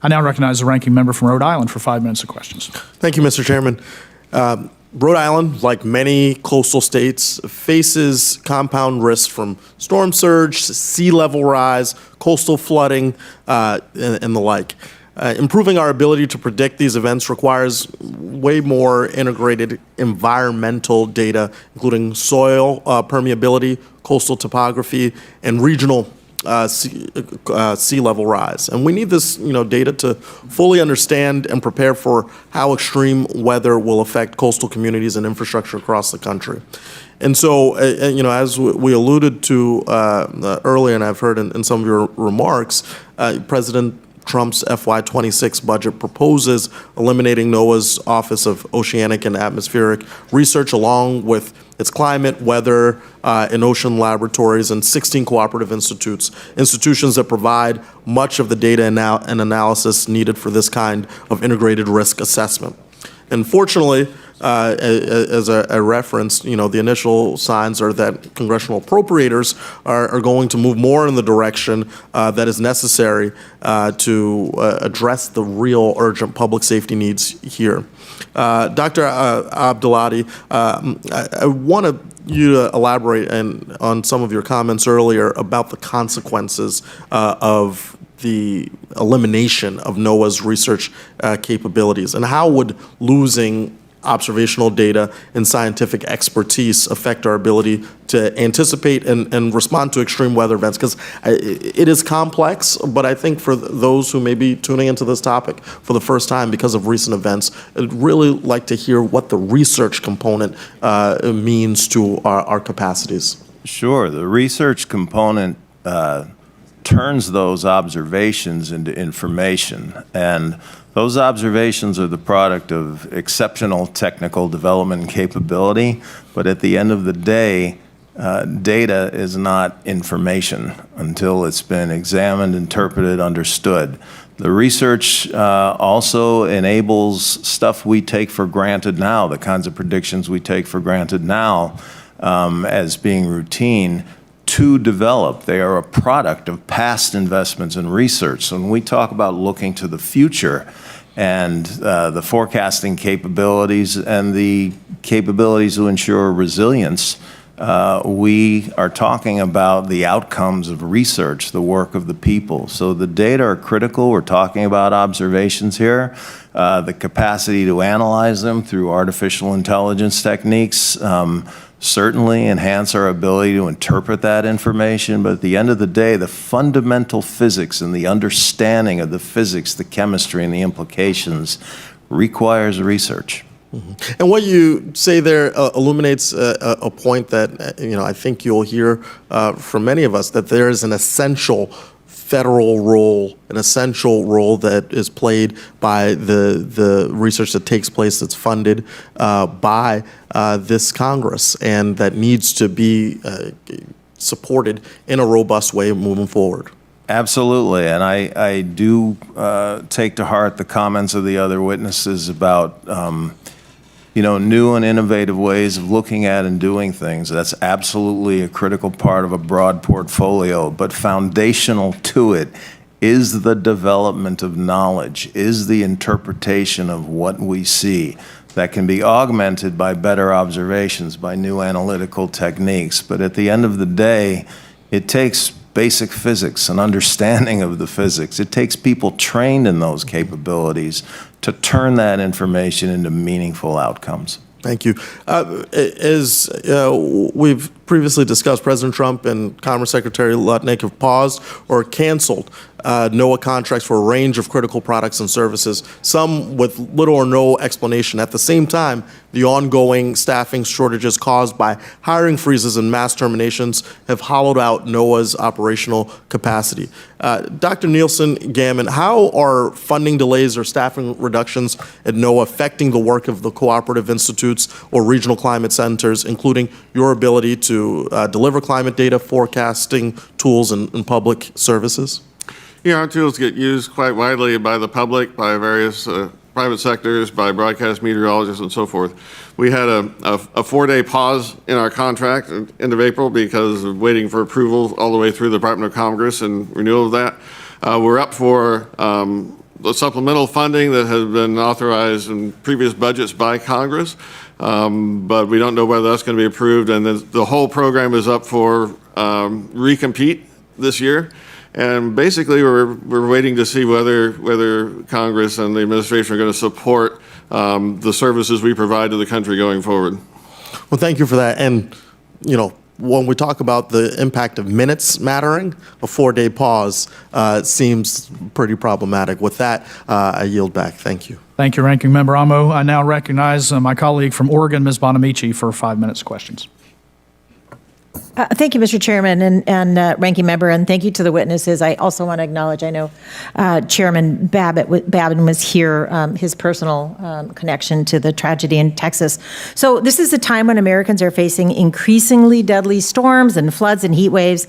recognize the ranking member from Rhode Island for 5 minutes of questions. Thank you, Mr. Chairman. Rhode Island, like many coastal states, faces compound risks from storm surge, sea level rise, coastal flooding, and the like. Improving our ability to predict these events requires way more integrated environmental data, including soil permeability, coastal topography, and regional sea level rise. And we need this data to fully understand and prepare for how extreme weather will affect coastal communities and infrastructure across the country. And so, as we alluded to earlier, and I've heard in some of your remarks, President Trump's FY26 budget proposes eliminating NOAA's Office of Oceanic and Atmospheric Research, along with its climate, weather, and ocean laboratories, and 16 cooperative institutions that provide much of the data and analysis needed for this kind of integrated risk assessment. And fortunately, as I referenced, the initial signs are that congressional appropriators are going to move more in the direction that is necessary to address the real urgent public safety needs here. Dr. Abdelati, I wanted you to elaborate on some of your comments earlier about the consequences of the elimination of NOAA's research capabilities, and how would losing observational data and scientific expertise affect our ability to anticipate and respond to extreme weather events? Because it is complex, but I think for those who may be tuning into this topic for the first time because of recent events, I'd really like to hear what the research component means to our capacities. Sure. The research component turns those observations into information, and those observations are the product of exceptional technical development and capability, but at the end of the day, data is not information until it's been examined, interpreted, understood. The research also enables stuff we take for granted now, the kinds of predictions we take for granted now as being routine, to develop. They are a product of past investments in research. So when we talk about looking to the future and the forecasting capabilities and the capabilities to ensure resilience, we are talking about the outcomes of research, the work of the people. So the data are critical. We're talking about observations here. The capacity to analyze them through artificial intelligence techniques certainly enhance our ability to interpret that information, but at the end of the day, the fundamental physics and the understanding of the physics, the chemistry, and the implications requires research. Mm-hmm. And what you say there illuminates a point that I think you'll hear from many of us, that there is an essential federal role, an essential role that is played by the research that takes place, that's funded by this Congress, and that needs to be supported in a robust way moving forward. Absolutely, and I do take to heart the comments of the other witnesses about new and innovative ways of looking at and doing things. That's absolutely a critical part of a broad portfolio, but foundational to it is the development of knowledge, is the interpretation of what we see that can be augmented by better observations, by new analytical techniques. But at the end of the day, it takes basic physics, an understanding of the physics. It takes people trained in those capabilities to turn that information into meaningful outcomes. Thank you. As we've previously discussed, President Trump and Commerce Secretary Lutnick have paused or canceled NOAA contracts for a range of critical products and services, some with little or no explanation. At the same time, the ongoing staffing shortages caused by hiring freezes and mass terminations have hollowed out NOAA's operational capacity. Dr. Nielsen-Gammon, how are funding delays or staffing reductions at NOAA affecting the work of the cooperative institutes or regional climate centers, including your ability to deliver climate data, forecasting tools, and public services? Yeah, our tools get used quite widely by the public, by various private sectors, by broadcast meteorologists, and so forth. We had a 4-day pause in our contract at the end of April because of waiting for approval all the way through the Department of Commerce and renewal of that. We're up for the supplemental funding that has been authorized in previous budgets by Congress, but we don't know whether that's going to be approved. And then the whole program is up for recompete this year. And basically, we're waiting to see whether Congress and the administration are going to support the services we provide to the country going forward. Well, thank you for that. And, you know, when we talk about the impact of minutes mattering, a 4-day pause seems pretty problematic. With that, I yield back. Thank you. Thank you, Ranking Member Amo. I now recognize my colleague from Oregon, Ms. Bonamici, for 5 minutes questions. Thank you, Mr. Chairman and Ranking Member, and thank you to the witnesses. I also want to acknowledge, I know Chairman Babin was here, his personal connection to the tragedy in Texas. So this is a time when Americans are facing increasingly deadly storms and floods and heat waves.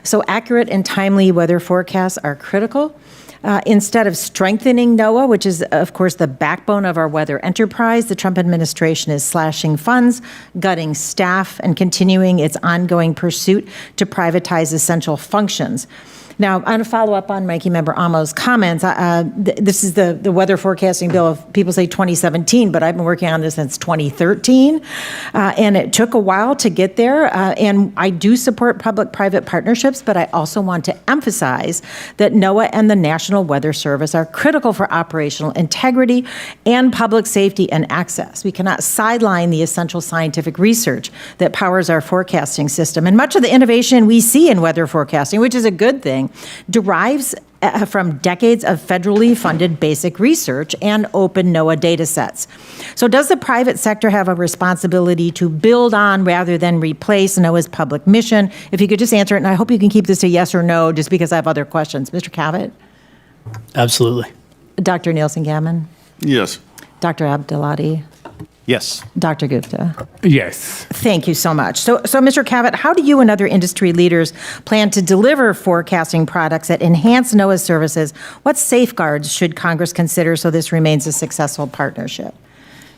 So accurate and timely weather forecasts are critical. Instead of strengthening NOAA, which is, of course, the backbone of our weather enterprise, the Trump administration is slashing funds, gutting staff, and continuing its ongoing pursuit to privatize essential functions. Now, I'm going to follow up on Ranking Member Amo's comments. This is the weather forecasting bill of, people say 2017, but I've been working on this since 2013, and it took a while to get there. And I do support public-private partnerships, but I also want to emphasize that NOAA and the National Weather Service are critical for operational integrity and public safety and access. We cannot sideline the essential scientific research that powers our forecasting system. And much of the innovation we see in weather forecasting, which is a good thing, derives from decades of federally funded basic research and open NOAA data sets. So does the private sector have a responsibility to build on rather than replace NOAA's public mission? If you could just answer it, and I hope you can keep this a yes or no, just because I have other questions. Mr. Cavitt? Absolutely. Dr. Nielsen-Gammon? Yes. Dr. Abdelati? Yes. Dr. Gupta? Yes. Thank you so much. So Mr. Cavitt, how do you and other industry leaders plan to deliver forecasting products that enhance NOAA's services? What safeguards should Congress consider so this remains a successful partnership?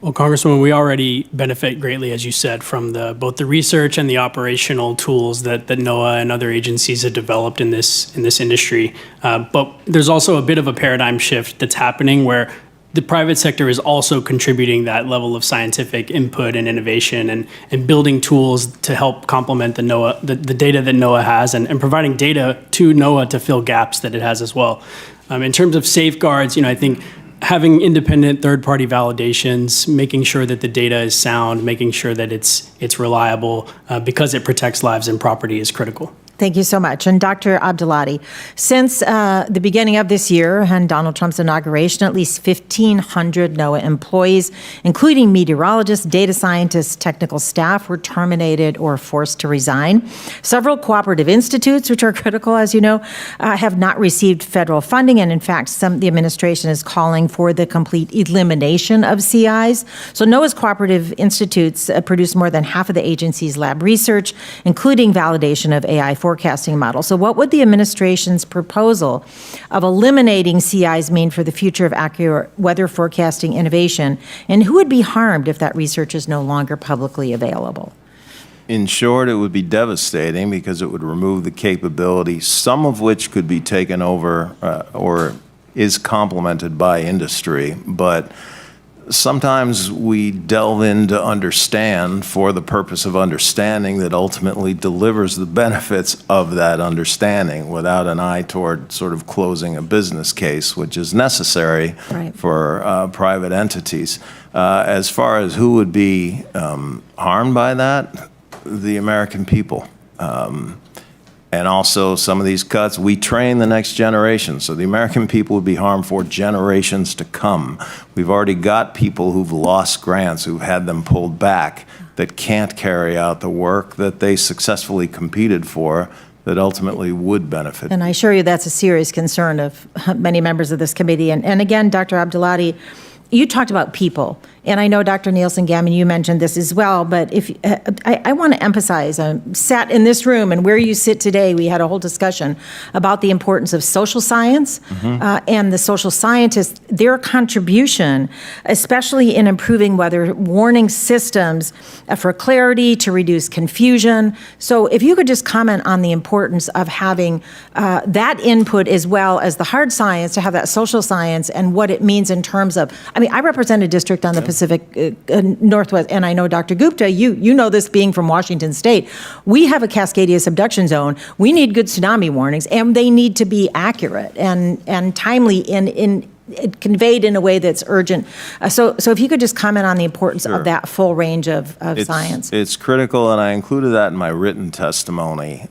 Well, Congresswoman, we already benefit greatly, as you said, from both the research and the operational tools that NOAA and other agencies have developed in this industry. But there's also a bit of a paradigm shift that's happening where the private sector is also contributing that level of scientific input and innovation and building tools to help complement the data that NOAA has and providing data to NOAA to fill gaps that it has as well. In terms of safeguards, I think having independent third-party validations, making sure that the data is sound, making sure that it's reliable because it protects lives and property is critical. Thank you so much. And Dr. Abdelati, since the beginning of this year and Donald Trump's inauguration, at least 1,500 NOAA employees, including meteorologists, data scientists, technical staff, were terminated or forced to resign. Several cooperative institutes, which are critical, as you know, have not received federal funding. And in fact, the administration is calling for the complete elimination of CIs. So NOAA's cooperative institutes produce more than half of the agency's lab research, including validation of AI forecasting model. So what would the administration's proposal of eliminating CIs mean for the future of accurate weather forecasting innovation? And who would be harmed if that research is no longer publicly available? In short, it would be devastating because it would remove the capability, some of which could be taken over or is complemented by industry. But sometimes we delve in to understand for the purpose of understanding that ultimately delivers the benefits of that understanding without an eye toward sort of closing a business case, which is necessary for private entities. As far as who would be harmed by that, the American people. And also some of these cuts, we train the next generation. So the American people would be harmed for generations to come. We've already got people who've lost grants, who've had them pulled back, that can't carry out the work that they successfully competed for, that ultimately would benefit. And I assure you that's a serious concern of many members of this committee. And again, Dr. Abdelati, you talked about people. And I know, Dr. Nielsen-Gammon, you mentioned this as well, but if I want to emphasize, sat in this room and where you sit today, we had a whole discussion about the importance of social science and the social scientists, their contribution, especially in improving weather warning systems for clarity, to reduce confusion. So if you could just comment on the importance of having that input as well as the hard science, to have that social science and what it means in terms of, I mean, I represent a district on the Pacific Northwest, and I know, Dr. Gupta, you know this being from Washington State. We have a Cascadia subduction zone. We need good tsunami warnings, and they need to be accurate and timely in conveyed in a way that's urgent. So if you could just comment on the importance of that full range of science. It's critical, and I included that in my written testimony.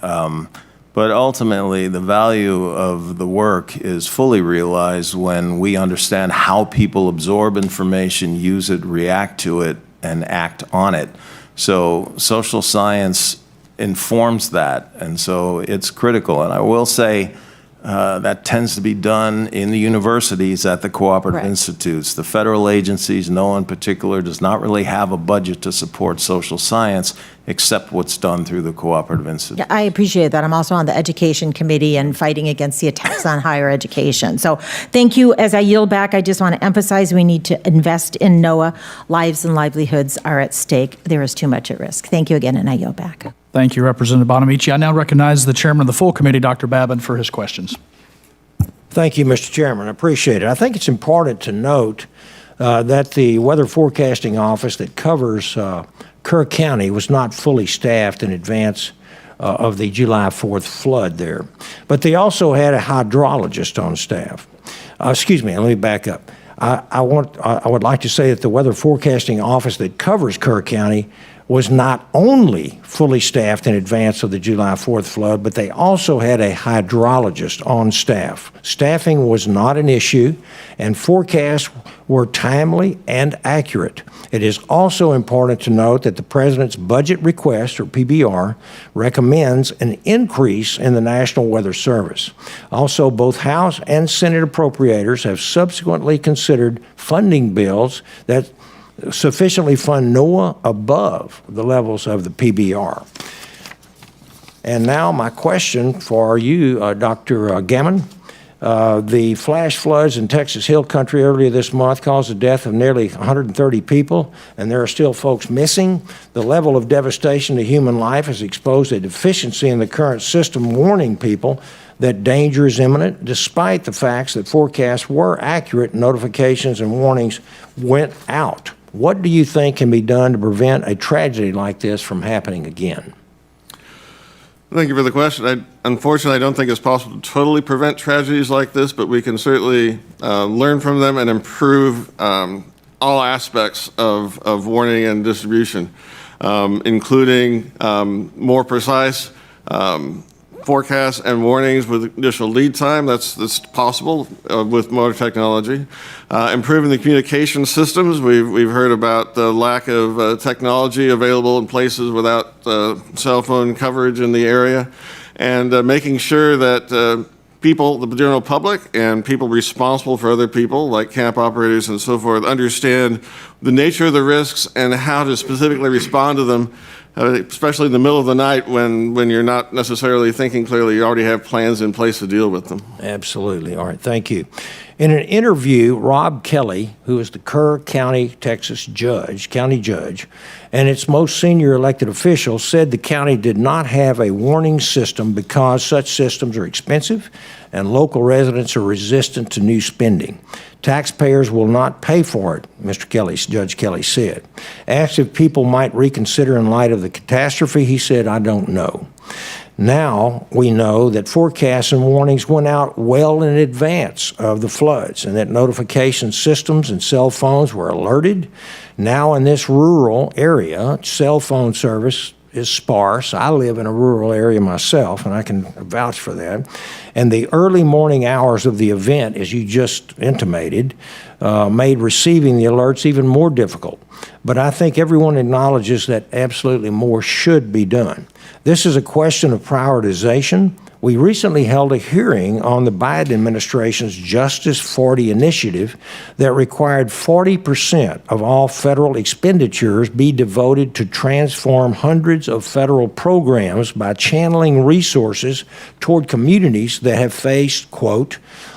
But ultimately, the value of the work is fully realized when we understand how people absorb information, use it, react to it, and act on it. So social science informs that, and so it's critical. And I will say that tends to be done in the universities at the Cooperative Institutes. The federal agencies, no one in particular, does not really have a budget to support social science except what's done through the Cooperative Institute. Yeah, I appreciate that. I'm also on the Education Committee and fighting against the attacks on higher education. So thank you. As I yield back, I just want to emphasize we need to invest in NOAA. Lives and livelihoods are at stake. There is too much at risk. Thank you again, and I yield back. Thank you, Representative Bonamici. I now recognize the chairman of the full committee, Dr. Babin, for his questions. Thank you, Mr. Chairman. I appreciate it. I think it's important to note that the Weather Forecasting Office that covers Kerr County was not fully staffed in advance of the July 4th flood there. But they also had a hydrologist on staff. Excuse me, let me back up. I would like to say that the Weather Forecasting Office that covers Kerr County was not only fully staffed in advance of the July 4th flood, but they also had a hydrologist on staff. Staffing was not an issue, and forecasts were timely and accurate. It is also important to note that the President's budget request, or PBR, recommends an increase in the National Weather Service. Also, both House and Senate appropriators have subsequently considered funding bills that sufficiently fund NOAA above the levels of the PBR. And now my question for you, Dr. Gammon. The flash floods in Texas Hill Country earlier this month caused the death of nearly 130 people, and there are still folks missing. The level of devastation to human life has exposed a deficiency in the current system warning people that danger is imminent, despite the facts that forecasts were accurate, notifications and warnings went out. What do you think can be done to prevent a tragedy like this from happening again? Thank you for the question. Unfortunately, I don't think it's possible to totally prevent tragedies like this, but we can certainly learn from them and improve all aspects of warning and distribution, including more precise forecasts and warnings with additional lead time. That's possible with modern technology. Improving the communication systems. We've heard about the lack of technology available in places without cell phone coverage in the area, and making sure that people, the general public, and people responsible for other people, like camp operators and so forth, understand the nature of the risks and how to specifically respond to them, especially in the middle of the night when you're not necessarily thinking clearly. You already have plans in place to deal with them. Absolutely. All right. Thank you. In an interview, Rob Kelly, who is the Kerr County, Texas county judge, and its most senior elected official, said the county did not have a warning system because such systems are expensive and local residents are resistant to new spending. Taxpayers will not pay for it, Judge Kelly said. Asked if people might reconsider in light of the catastrophe, he said, "I don't know." Now we know that forecasts and warnings went out well in advance of the floods and that notification systems and cell phones were alerted. Now in this rural area, cell phone service is sparse. I live in a rural area myself, and I can vouch for that. And the early morning hours of the event, as you just intimated, made receiving the alerts even more difficult. But I think everyone acknowledges that absolutely more should be done. This is a question of prioritization. We recently held a hearing on the Biden administration's Justice 40 initiative that required 40% of all federal expenditures be devoted to transform hundreds of federal programs by channeling resources toward communities that have faced, quote,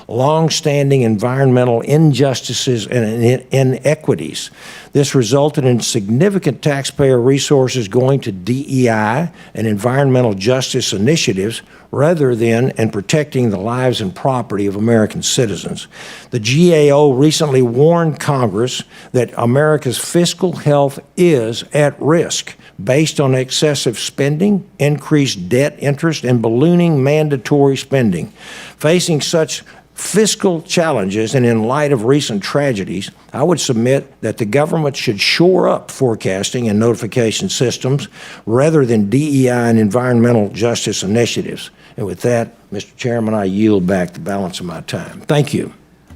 long-standing environmental injustices and inequities. This resulted in significant taxpayer resources going to DEI and environmental justice initiatives rather than in protecting the lives and property of American citizens. The GAO recently warned Congress that America's fiscal health is at risk based on excessive spending, increased debt interest, and ballooning mandatory spending. Facing such fiscal challenges and in light of recent tragedies, I would submit that the government should shore up forecasting and notification systems rather than DEI and environmental justice initiatives. And with that, Mr. Chairman, I yield back the balance of my time. Thank you.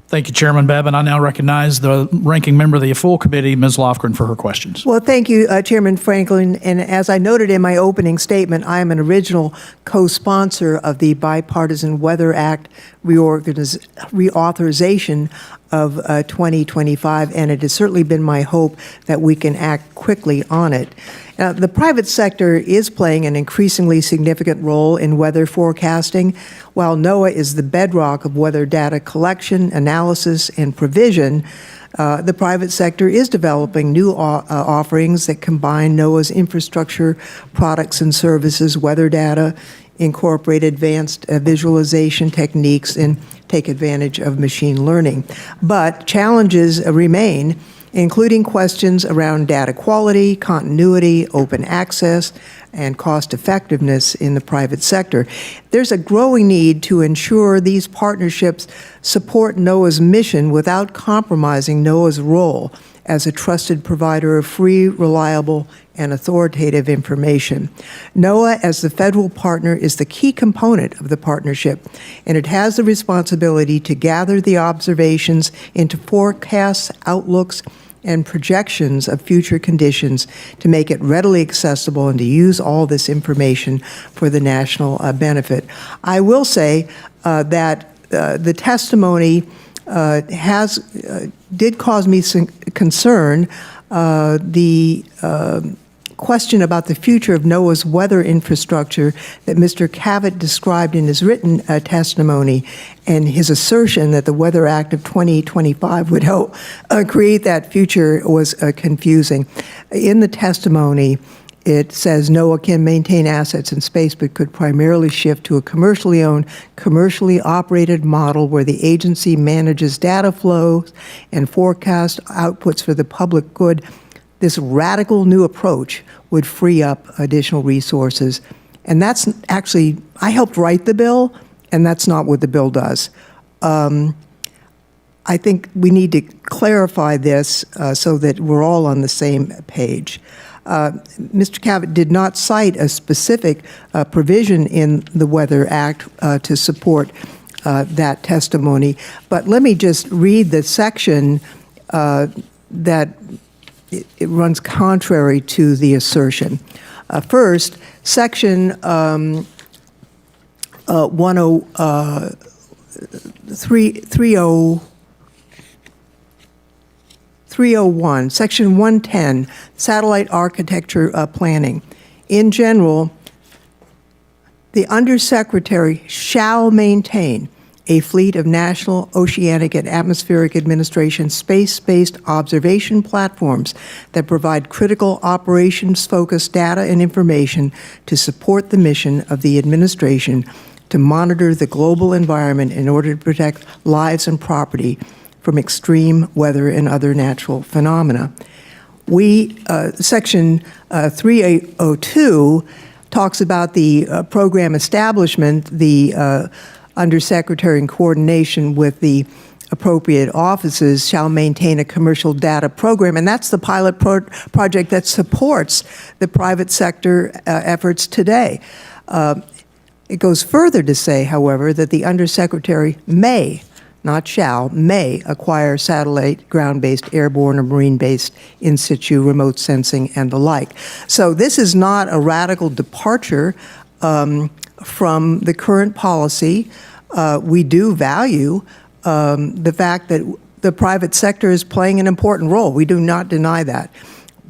Thank you, Chairman Babin. I now recognize the ranking member of the full committee, Ms. Lofgren, for her questions. Well, thank you, Chairman Franklin. And as I noted in my opening statement, I am an original co-sponsor of the Bipartisan Weather Act reauthorization of 2025, and it has certainly been my hope that we can act quickly on it. The private sector is playing an increasingly significant role in weather forecasting. While NOAA is the bedrock of weather data collection, analysis, and provision, the private sector is developing new offerings that combine NOAA's infrastructure, products and services, weather data, incorporate advanced visualization techniques, and take advantage of machine learning. But challenges remain, including questions around data quality, continuity, open access, and cost effectiveness in the private sector. There's a growing need to ensure these partnerships support NOAA's mission without compromising NOAA's role as a trusted provider of free, reliable, and authoritative information. NOAA, as the federal partner, is the key component of the partnership, and it has the responsibility to gather the observations into forecasts, outlooks, and projections of future conditions to make it readily accessible and to use all this information for the national benefit. I will say that the testimony did cause me some concern. The question about the future of NOAA's weather infrastructure that Mr. Cavitt described in his written testimony, and his assertion that the Weather Act of 2025 would help create that future was confusing. In the testimony, it says NOAA can maintain assets in space, but could primarily shift to a commercially owned, commercially operated model where the agency manages data flows and forecast outputs for the public good. This radical new approach would free up additional resources. And that's actually, I helped write the bill, and that's not what the bill does. I think we need to clarify this so that we're all on the same page. Mr. Cavitt did not cite a specific provision in the Weather Act to support that testimony, but let me just read the section that it runs contrary to the assertion. First, Section 301, Section 110, Satellite Architecture Planning. In general, the Undersecretary shall maintain a fleet of National Oceanic and Atmospheric Administration space-based observation platforms that provide critical operations-focused data and information to support the mission of the administration to monitor the global environment in order to protect lives and property from extreme weather and other natural phenomena. Section 302 talks about the program establishment, the Undersecretary in coordination with the appropriate offices shall maintain a commercial data program, and that's the pilot project that supports the private sector efforts today. It goes further to say, however, that the Undersecretary may, not shall, may acquire satellite, ground-based, airborne, or marine-based in situ remote sensing and the like. So this is not a radical departure from the current policy. We do value the fact that the private sector is playing an important role. We do not deny that.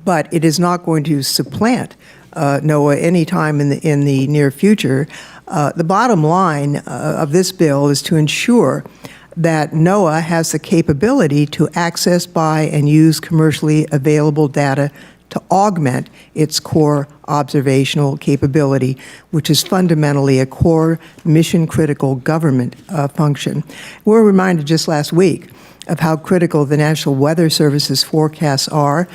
But it is not going to supplant NOAA anytime in the near future. The bottom line of this bill is to ensure that NOAA has the capability to access, buy, and use commercially available data to augment its core observational capability, which is fundamentally a core mission-critical government function. We were reminded just last week of how critical the National Weather Service's forecasts are.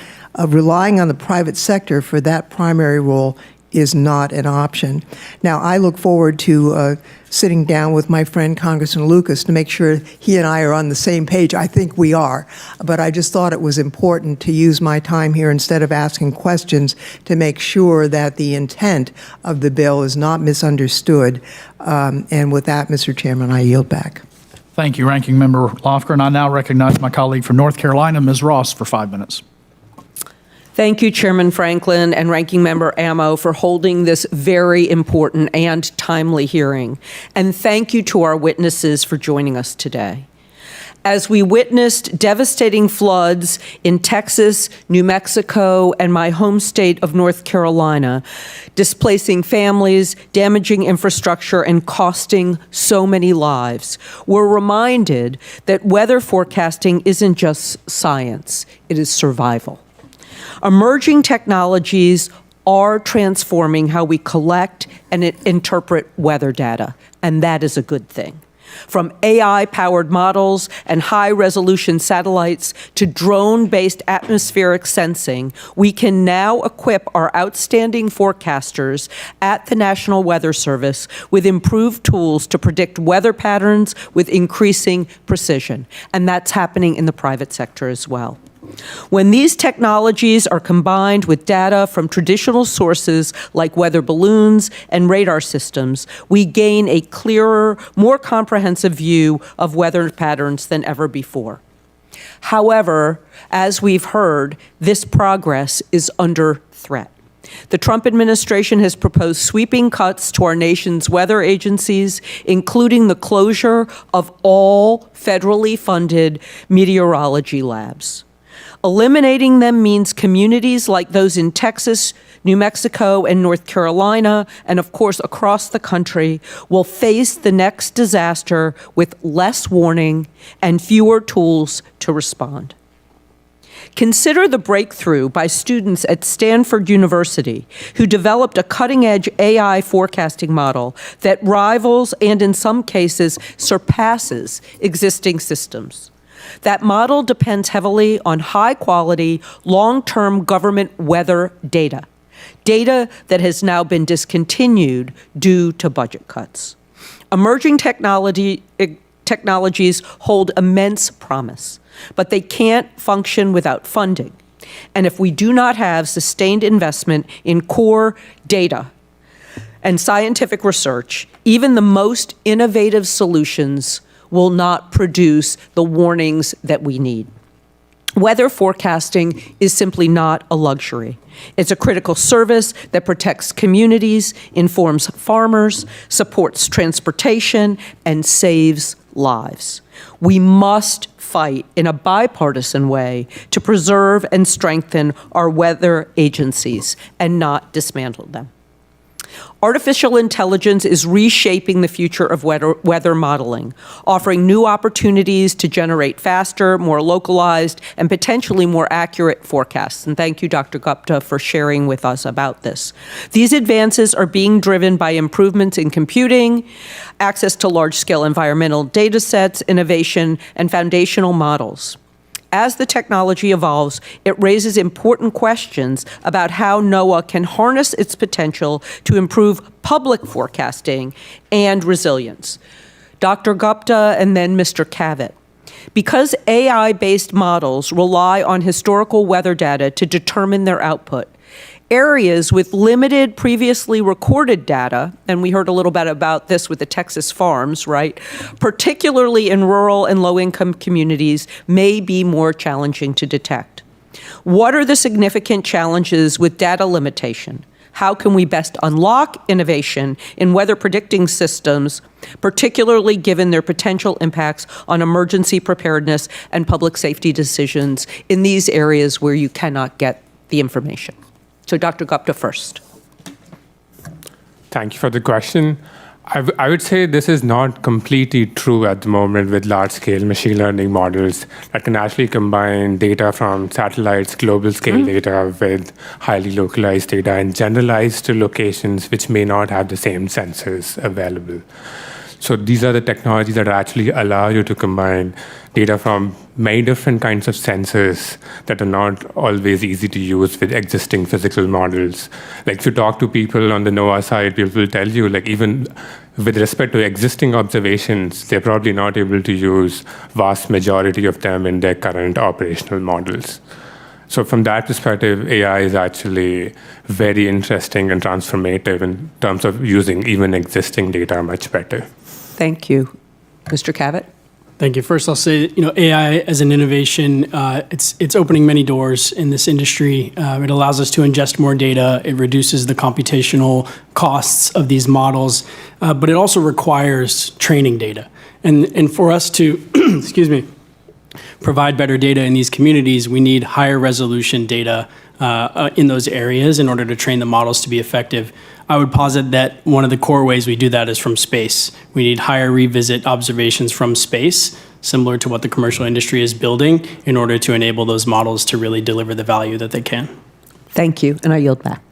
Relying on the private sector for that primary role is not an option. Now, I look forward to sitting down with my friend Congressman Lucas to make sure he and I are on the same page. I think we are, but I just thought it was important to use my time here instead of asking questions to make sure that the intent of the bill is not misunderstood. And with that, Mr. Chairman, I yield back. Thank you, Ranking Member Lofgren. I now recognize my colleague from North Carolina, Ms. Ross, for 5 minutes. Thank you, Chairman Franklin and Ranking Member Amo, for holding this very important and timely hearing. And thank you to our witnesses for joining us today. As we witnessed devastating floods in Texas, New Mexico, and my home state of North Carolina, displacing families, damaging infrastructure, and costing so many lives, we're reminded that weather forecasting isn't just science, it is survival. Emerging technologies are transforming how we collect and interpret weather data, and that is a good thing. From AI-powered models and high-resolution satellites to drone-based atmospheric sensing, we can now equip our outstanding forecasters at the National Weather Service with improved tools to predict weather patterns with increasing precision, and that's happening in the private sector as well. When these technologies are combined with data from traditional sources like weather balloons and radar systems, we gain a clearer, more comprehensive view of weather patterns than ever before. However, as we've heard, this progress is under threat. The Trump administration has proposed sweeping cuts to our nation's weather agencies, including the closure of all federally funded meteorology labs. Eliminating them means communities like those in Texas, New Mexico, and North Carolina, and of course across the country, will face the next disaster with less warning and fewer tools to respond. Consider the breakthrough by students at Stanford University who developed a cutting-edge AI forecasting model that rivals and in some cases surpasses existing systems. That model depends heavily on high-quality, long-term government weather data, data that has now been discontinued due to budget cuts. Emerging technologies hold immense promise, but they can't function without funding. And if we do not have sustained investment in core data and scientific research, even the most innovative solutions will not produce the warnings that we need. Weather forecasting is simply not a luxury. It's a critical service that protects communities, informs farmers, supports transportation, and saves lives. We must fight in a bipartisan way to preserve and strengthen our weather agencies and not dismantle them. Artificial intelligence is reshaping the future of weather modeling, offering new opportunities to generate faster, more localized, and potentially more accurate forecasts. And thank you, Dr. Gupta, for sharing with us about this. These advances are being driven by improvements in computing, access to large-scale environmental data sets, innovation, and foundational models. As the technology evolves, it raises important questions about how NOAA can harness its potential to improve public forecasting and resilience. Dr. Gupta and then Mr. Cavitt. Because AI-based models rely on historical weather data to determine their output, areas with limited previously recorded data, and we heard a little bit about this with the Texas farms, right? Particularly in rural and low-income communities, may be more challenging to detect. What are the significant challenges with data limitation? How can we best unlock innovation in weather predicting systems, particularly given their potential impacts on emergency preparedness and public safety decisions in these areas where you cannot get the information? So Dr. Gupta first. Thank you for the question. I would say this is not completely true at the moment with large-scale machine learning models that can actually combine data from satellites, global-scale data with highly localized data and generalize to locations which may not have the same sensors available. So these are the technologies that actually allow you to combine data from many different kinds of sensors that are not always easy to use with existing physical models. Like if you talk to people on the NOAA side, people will tell you, like even with respect to existing observations, they're probably not able to use vast majority of them in their current operational models. So from that perspective, AI is actually very interesting and transformative in terms of using even existing data much better. Thank you. Mr. Cavitt? Thank you. First, I'll say, AI as an innovation, it's opening many doors in this industry. It allows us to ingest more data. It reduces the computational costs of these models, but it also requires training data. And for us to, excuse me, provide better data in these communities, we need higher resolution data in those areas in order to train the models to be effective. I would posit that one of the core ways we do that is from space. We need higher revisit observations from space, similar to what the commercial industry is building, in order to enable those models to really deliver the value that they can. Thank you, and I yield back.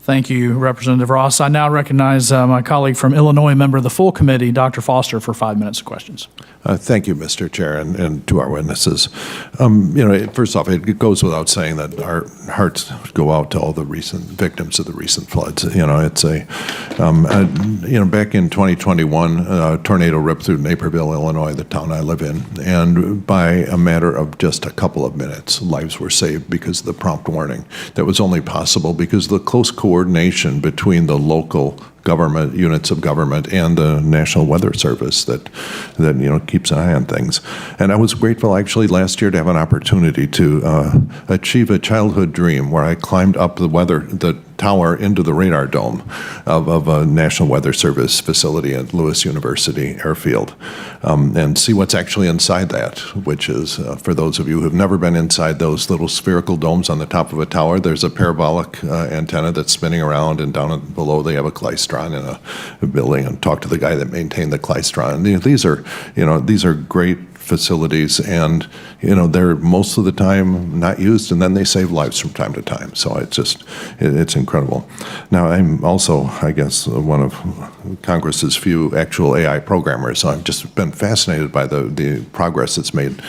Thank you, Representative Ross. I now recognize my colleague from Illinois, member of the full committee, Dr. Foster, for 5 minutes of questions. Thank you, Mr. Chair, and to our witnesses. First off, it goes without saying that our hearts go out to all the recent victims of the recent floods. It's back in 2021, a tornado ripped through Naperville, Illinois, the town I live in, and by a matter of just a couple of minutes, lives were saved because of the prompt warning. That was only possible because of the close coordination between the local government, units of government, and the National Weather Service that keeps an eye on things. And I was grateful actually last year to have an opportunity to achieve a childhood dream where I climbed up the tower into the radar dome of a National Weather Service facility at Lewis University Airfield and see what's actually inside that, which is, for those of you who have never been inside those little spherical domes on the top of a tower, there's a parabolic antenna that's spinning around, and down below they have a klystron in a building, and talk to the guy that maintained the klystron. These are great facilities, and they're most of the time not used, and then they save lives from time to time. So it's incredible. Now, I'm also, I guess, one of Congress's few actual AI programmers, so I've just been fascinated by the progress that's made.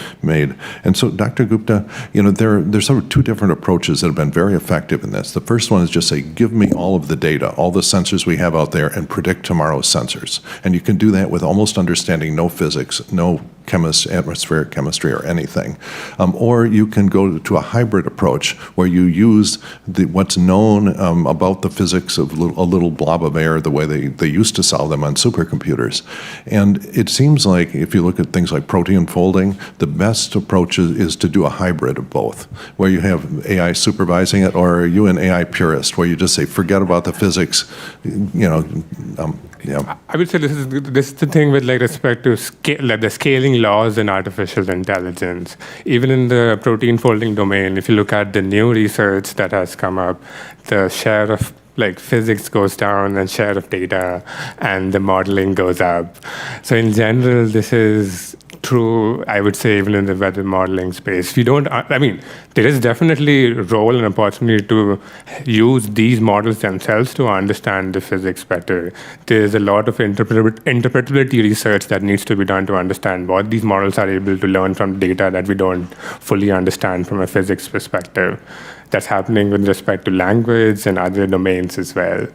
And so, Dr. Gupta, there's sort of two different approaches that have been very effective in this. The first one is just say, give me all of the data, all the sensors we have out there, and predict tomorrow's sensors. And you can do that with almost understanding no physics, no atmospheric chemistry or anything. Or you can go to a hybrid approach where you use what's known about the physics of a little blob of air, the way they used to solve them on supercomputers. And it seems like if you look at things like protein folding, the best approach is to do a hybrid of both, where you have AI supervising it, or are you an AI purist, where you just say, forget about the physics, I would say this is the thing with respect to the scaling laws in artificial intelligence. Even in the protein folding domain, if you look at the new research that has come up, the share of physics goes down and share of data and the modeling goes up. So in general, this is true, I would say, even in the weather modeling space. There is definitely a role and opportunity to use these models themselves to understand the physics better. There's a lot of interpretability research that needs to be done to understand what these models are able to learn from data that we don't fully understand from a physics perspective. That's happening with respect to language and other domains as well.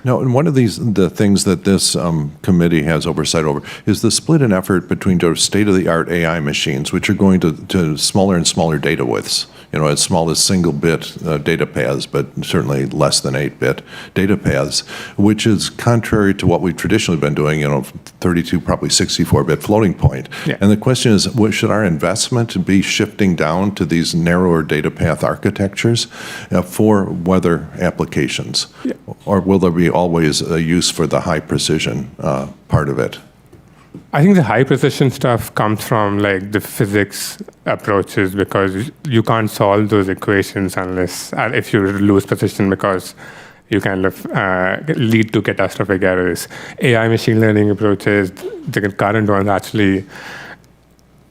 No, and one of the things that this committee has oversight over is the split in effort between state-of-the-art AI machines, which are going to smaller and smaller data widths, as small as single-bit data paths, but certainly less than 8-bit data paths, which is contrary to what we've traditionally been doing, 32, probably 64-bit floating point. Yeah. And the question is, should our investment be shifting down to these narrower data path architectures for weather applications? Yeah. Or will there be always a use for the high precision part of it? I think the high precision stuff comes from like the physics approaches, because you can't solve those equations unless if you lose precision, because you kind of lead to catastrophic errors. AI machine learning approaches, the current ones actually,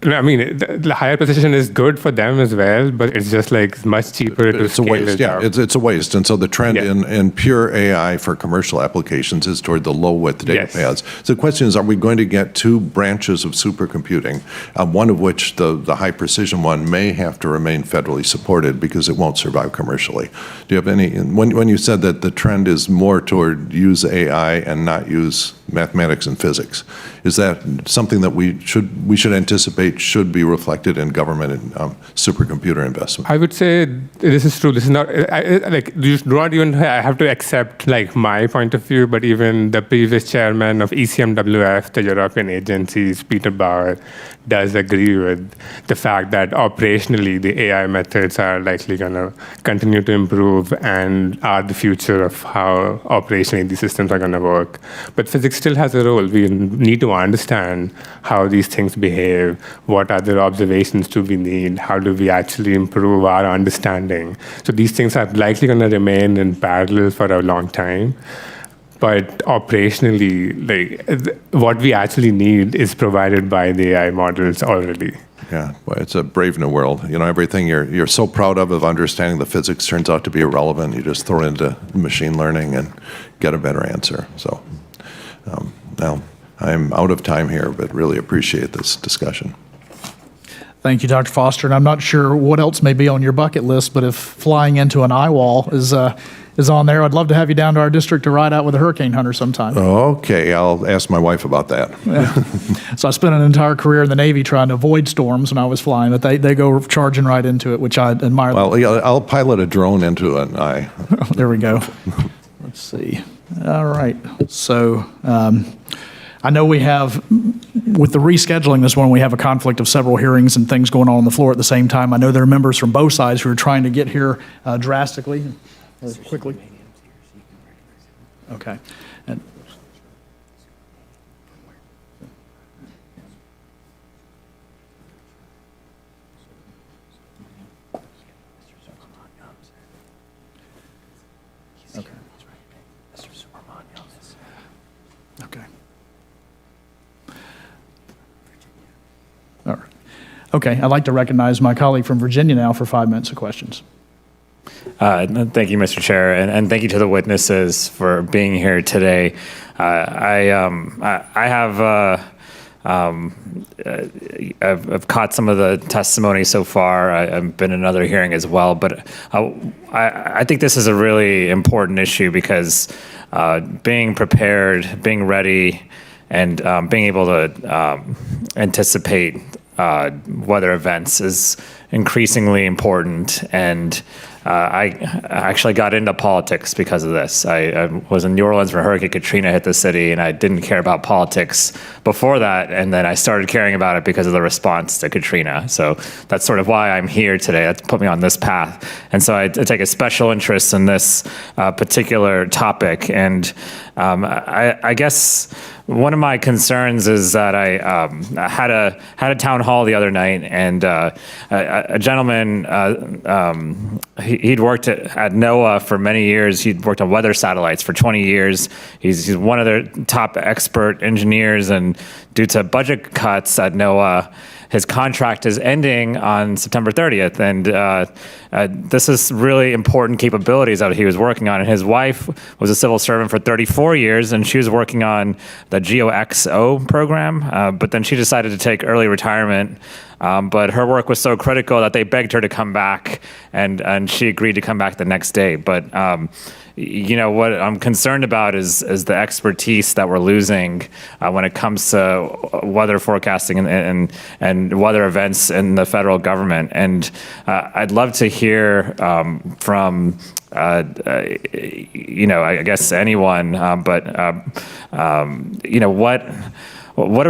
I mean, the higher precision is good for them as well, but it's just like much cheaper to It's a scale waste. it Yeah, out. it's a waste. And so the trend Yeah. in pure AI for commercial applications is toward the low width data Yes. paths. So the question is, are we going to get two branches of supercomputing, one of which, the high precision one, may have to remain federally supported because it won't survive commercially? Do you have any, when you said that the trend is more toward use AI and not use mathematics and physics, is that something that we should anticipate should be reflected in government and supercomputer investment? I would say this is true. This is not like you do not even have to accept like my point of view, but even the previous chairman of ECMWF, the European agencies, Peter Bauer, does agree with the fact that operationally the AI methods are likely going to continue to improve and are the future of how operationally these systems are going to work. But physics still has a role. We need to understand how these things behave, what other observations do we need, how do we actually improve our understanding. So these things are likely going to remain in parallel for a long time. But operationally, what we actually need is provided by the AI models already. Yeah, well, it's a brave new world. Everything you're so proud of understanding the physics turns out to be irrelevant. You just throw it into machine learning and get a better answer. So now I'm out of time here, but really appreciate this discussion. Thank you, Dr. Foster. And I'm not sure what else may be on your bucket list, but if flying into an eye wall is on there, I'd love to have you down to our district to ride out with a hurricane hunter sometime. Okay, I'll ask my wife about that. Yeah. So I spent an entire career in the Navy trying to avoid storms when I was flying, but they go charging right into it, which I admire. Well, yeah, I'll pilot a drone into an eye. There we go. Let's see. All right. So I know we have, with the rescheduling this one, we have a conflict of several hearings and things going on the floor at the same time. I know there are members from both sides who are trying to get here drastically or quickly. Okay. And okay. Okay. All right. Okay, I'd like to recognize my colleague from Virginia now for 5 minutes of questions. Thank you, Mr. Chair, and thank you to the witnesses for being here today. I've caught some of the testimony so far. I've been in another hearing as well, but I think this is a really important issue because being prepared, being ready, and being able to anticipate weather events is increasingly important. And I actually got into politics because of this. I was in New Orleans when Hurricane Katrina hit the city, and I didn't care about politics before that, and then I started caring about it because of the response to Katrina. So that's sort of why I'm here today. That's put me on this path. And so I take a special interest in this particular topic. And I guess one of my concerns is that I had a town hall the other night, and a gentleman, he'd worked at NOAA for many years. He'd worked on weather satellites for 20 years. He's one of their top expert engineers, and due to budget cuts at NOAA, his contract is ending on September 30th, and this is really important capabilities that he was working on. And his wife was a civil servant for 34 years, and she was working on the GeoXO program, but then she decided to take early retirement But her work was so critical that they begged her to come back, and she agreed to come back the next day. But what I'm concerned about is the expertise that we're losing when it comes to weather forecasting and weather events in the federal government. And I'd love to hear from I guess anyone, what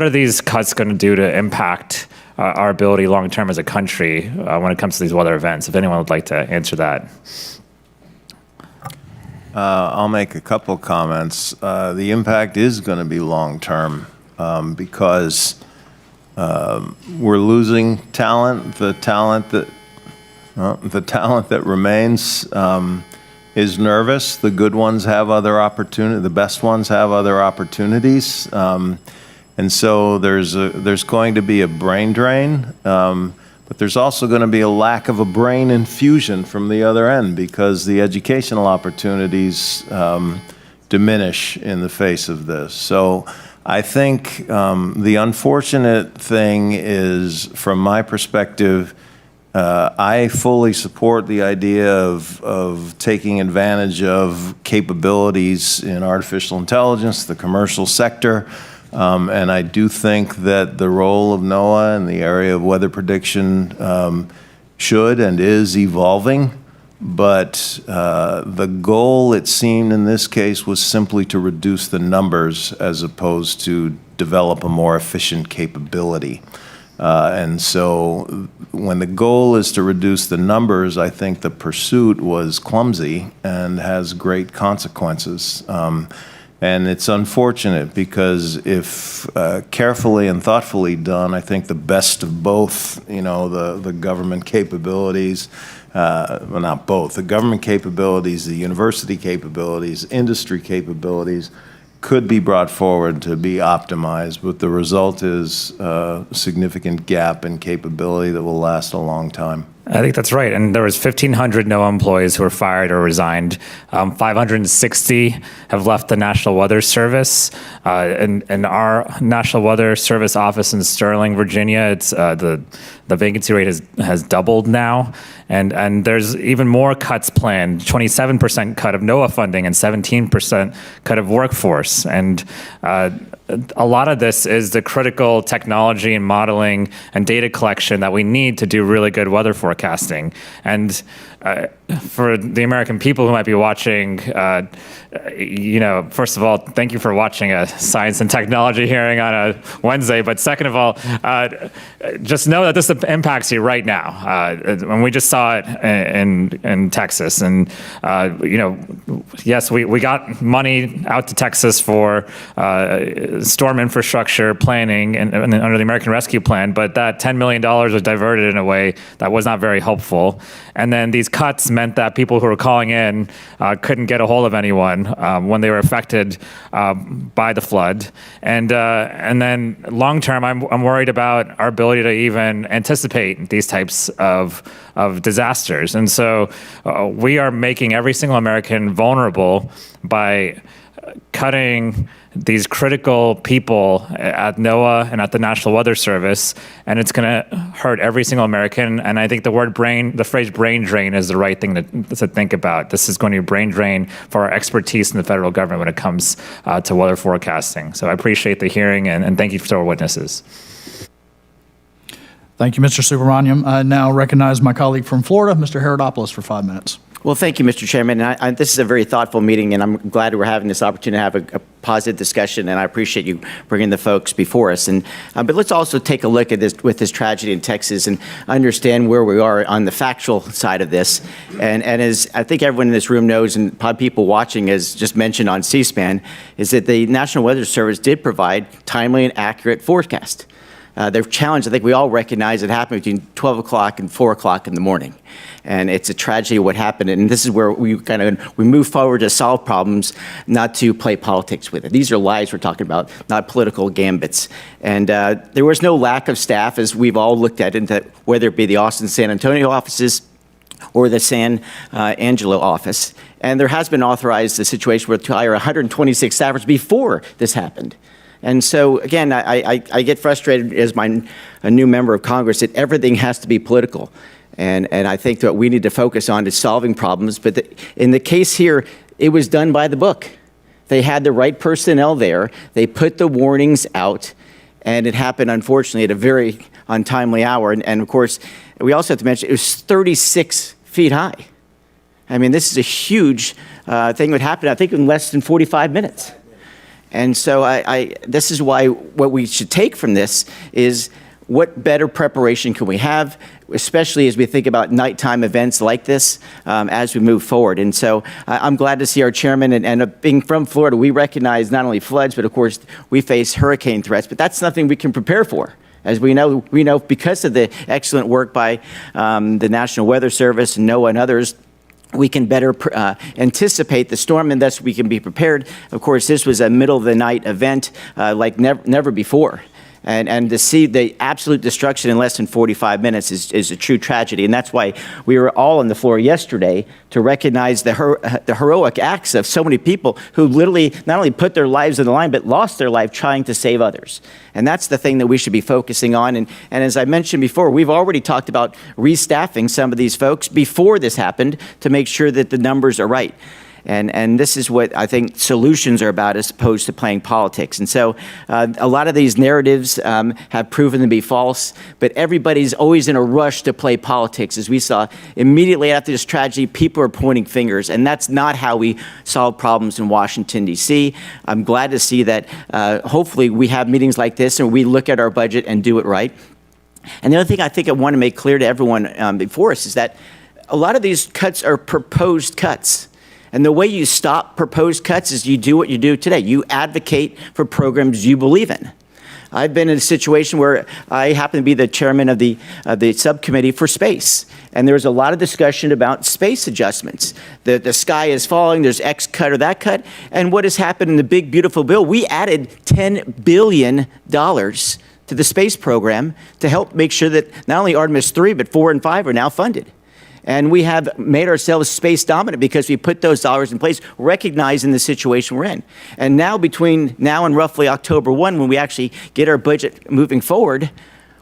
are these cuts going to do to impact our ability long term as a country when it comes to these weather events? If anyone would like to answer that. I'll make a couple comments. The impact is going to be long-term because we're losing talent. The talent that remains is nervous. The good ones have other opportunities. The best ones have other opportunities. And so there's going to be a brain drain. But there's also going to be a lack of a brain infusion from the other end because the educational opportunities diminish in the face of this. So I think the unfortunate thing is, from my perspective, I fully support the idea of taking advantage of capabilities in artificial intelligence, the commercial sector. And I do think that the role of NOAA in the area of weather prediction should and is evolving. But the goal, it seemed in this case, was simply to reduce the numbers as opposed to develop a more efficient capability. And so when the goal is to reduce the numbers, I think the pursuit was clumsy and has great consequences. And it's unfortunate because if carefully and thoughtfully done, I think the best of both, the government capabilities, well, not both, the government capabilities, the university capabilities, industry capabilities, could be brought forward to be optimized, but the result is a significant gap in capability that will last a long time. I think that's right. And there was 1,500 NOAA employees who were fired or resigned. 560 have left the National Weather Service. And our National Weather Service office in Sterling, Virginia, it's the vacancy rate has doubled now. And there's even more cuts planned, 27% cut of NOAA funding and 17% cut of workforce. And a lot of this is the critical technology and modeling and data collection that we need to do really good weather forecasting. And for the American people who might be watching, first of all, thank you for watching a science and technology hearing on a Wednesday. But second of all, just know that this impacts you right now. And we just saw it in Texas. And, yes, we got money out to Texas for storm infrastructure planning and under the American Rescue Plan. But that $10 million was diverted in a way that was not very helpful. And then these cuts meant that people who were calling in couldn't get a hold of anyone when they were affected by the flood. And then long term, I'm worried about our ability to even anticipate these types of disasters. And so we are making every single American vulnerable by cutting these critical people at NOAA and at the National Weather Service, and it's going to hurt every single American. And I think the phrase brain drain is the right thing to think about. This is going to be a brain drain for our expertise in the federal government when it comes to weather forecasting. So I appreciate the hearing, and thank you to our witnesses. Thank you, Mr. Subramaniam. I now recognize my colleague from Florida, Mr. Herodopoulos, for 5 minutes. Well, thank you, Mr. Chairman. And this is a very thoughtful meeting, and I'm glad we're having this opportunity to have a positive discussion, and I appreciate you bringing the folks before us. But let's also take a look at this tragedy in Texas and understand where we are on the factual side of this. And as I think everyone in this room knows, and probably people watching, as just mentioned on C-SPAN, is that the National Weather Service did provide timely and accurate forecast. The challenge, I think we all recognize, it happened between 12 o'clock and 4 o'clock in the morning. And it's a tragedy what happened. And this is where we move forward to solve problems, not to play politics with it. These are lives we're talking about, not political gambits. And there was no lack of staff, as we've all looked at it, whether it be the Austin, San Antonio offices or the San Angelo office. And there has been authorized a situation where to hire 126 staffers before this happened. And so, again, I get frustrated as a new member of Congress that everything has to be political. And I think that what we need to focus on is solving problems. But in the case here, it was done by the book. They had the right personnel there. They put the warnings out. And it happened, unfortunately, at a very untimely hour. And of course, we also have to mention, it was 36 feet high. I mean, this is a huge thing that happened, I think, in less than 45 minutes. And so this is why what we should take from this is what better preparation can we have, especially as we think about nighttime events like this as we move forward. And so I'm glad to see our chairman, and being from Florida, we recognize not only floods, but of course we face hurricane threats, but that's nothing we can prepare for. As we know because of the excellent work by the National Weather Service, NOAA, and others, we can better anticipate the storm, and thus we can be prepared. Of course, this was a middle-of-the-night event like never before. And to see the absolute destruction in less than 45 minutes is a true tragedy. And that's why we were all on the floor yesterday to recognize the heroic acts of so many people who literally not only put their lives on the line, but lost their life trying to save others. And that's the thing that we should be focusing on. And as I mentioned before, we've already talked about restaffing some of these folks before this happened to make sure that the numbers are right. And this is what I think solutions are about, as opposed to playing politics. And so a lot of these narratives have proven to be false, but everybody's always in a rush to play politics. As we saw immediately after this tragedy, people are pointing fingers, and that's not how we solve problems in Washington, D.C. I'm glad to see that hopefully we have meetings like this and we look at our budget and do it right. And the other thing I think I want to make clear to everyone before us is that a lot of these cuts are proposed cuts. And the way you stop proposed cuts is you do what you do today. You advocate for programs you believe in. I've been in a situation where I happen to be the chairman of the subcommittee for space. And there was a lot of discussion about space adjustments. The sky is falling, there's X cut or that cut. And what has happened in the big, beautiful bill, we added $10 billion to the space program to help make sure that not only Artemis 3, but 4 and 5 are now funded. And we have made ourselves space dominant because we put those dollars in place, recognizing the situation we're in. And now, between now and roughly October 1, when we actually get our budget moving forward,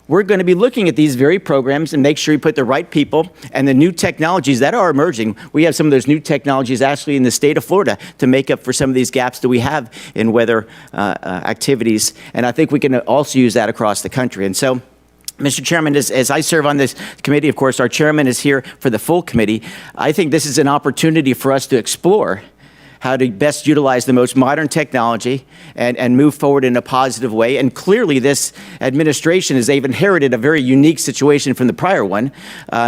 we're going to be looking at these very programs and make sure we put the right people and the new technologies that are emerging. We have some of those new technologies actually in the state of Florida to make up for some of these gaps that we have in weather activities. And I think we can also use that across the country. And so, Mr. Chairman, as I serve on this committee, of course, our chairman is here for the full committee. I think this is an opportunity for us to explore how to best utilize the most modern technology and move forward in a positive way. And clearly this administration, as they've inherited a very unique situation from the prior one,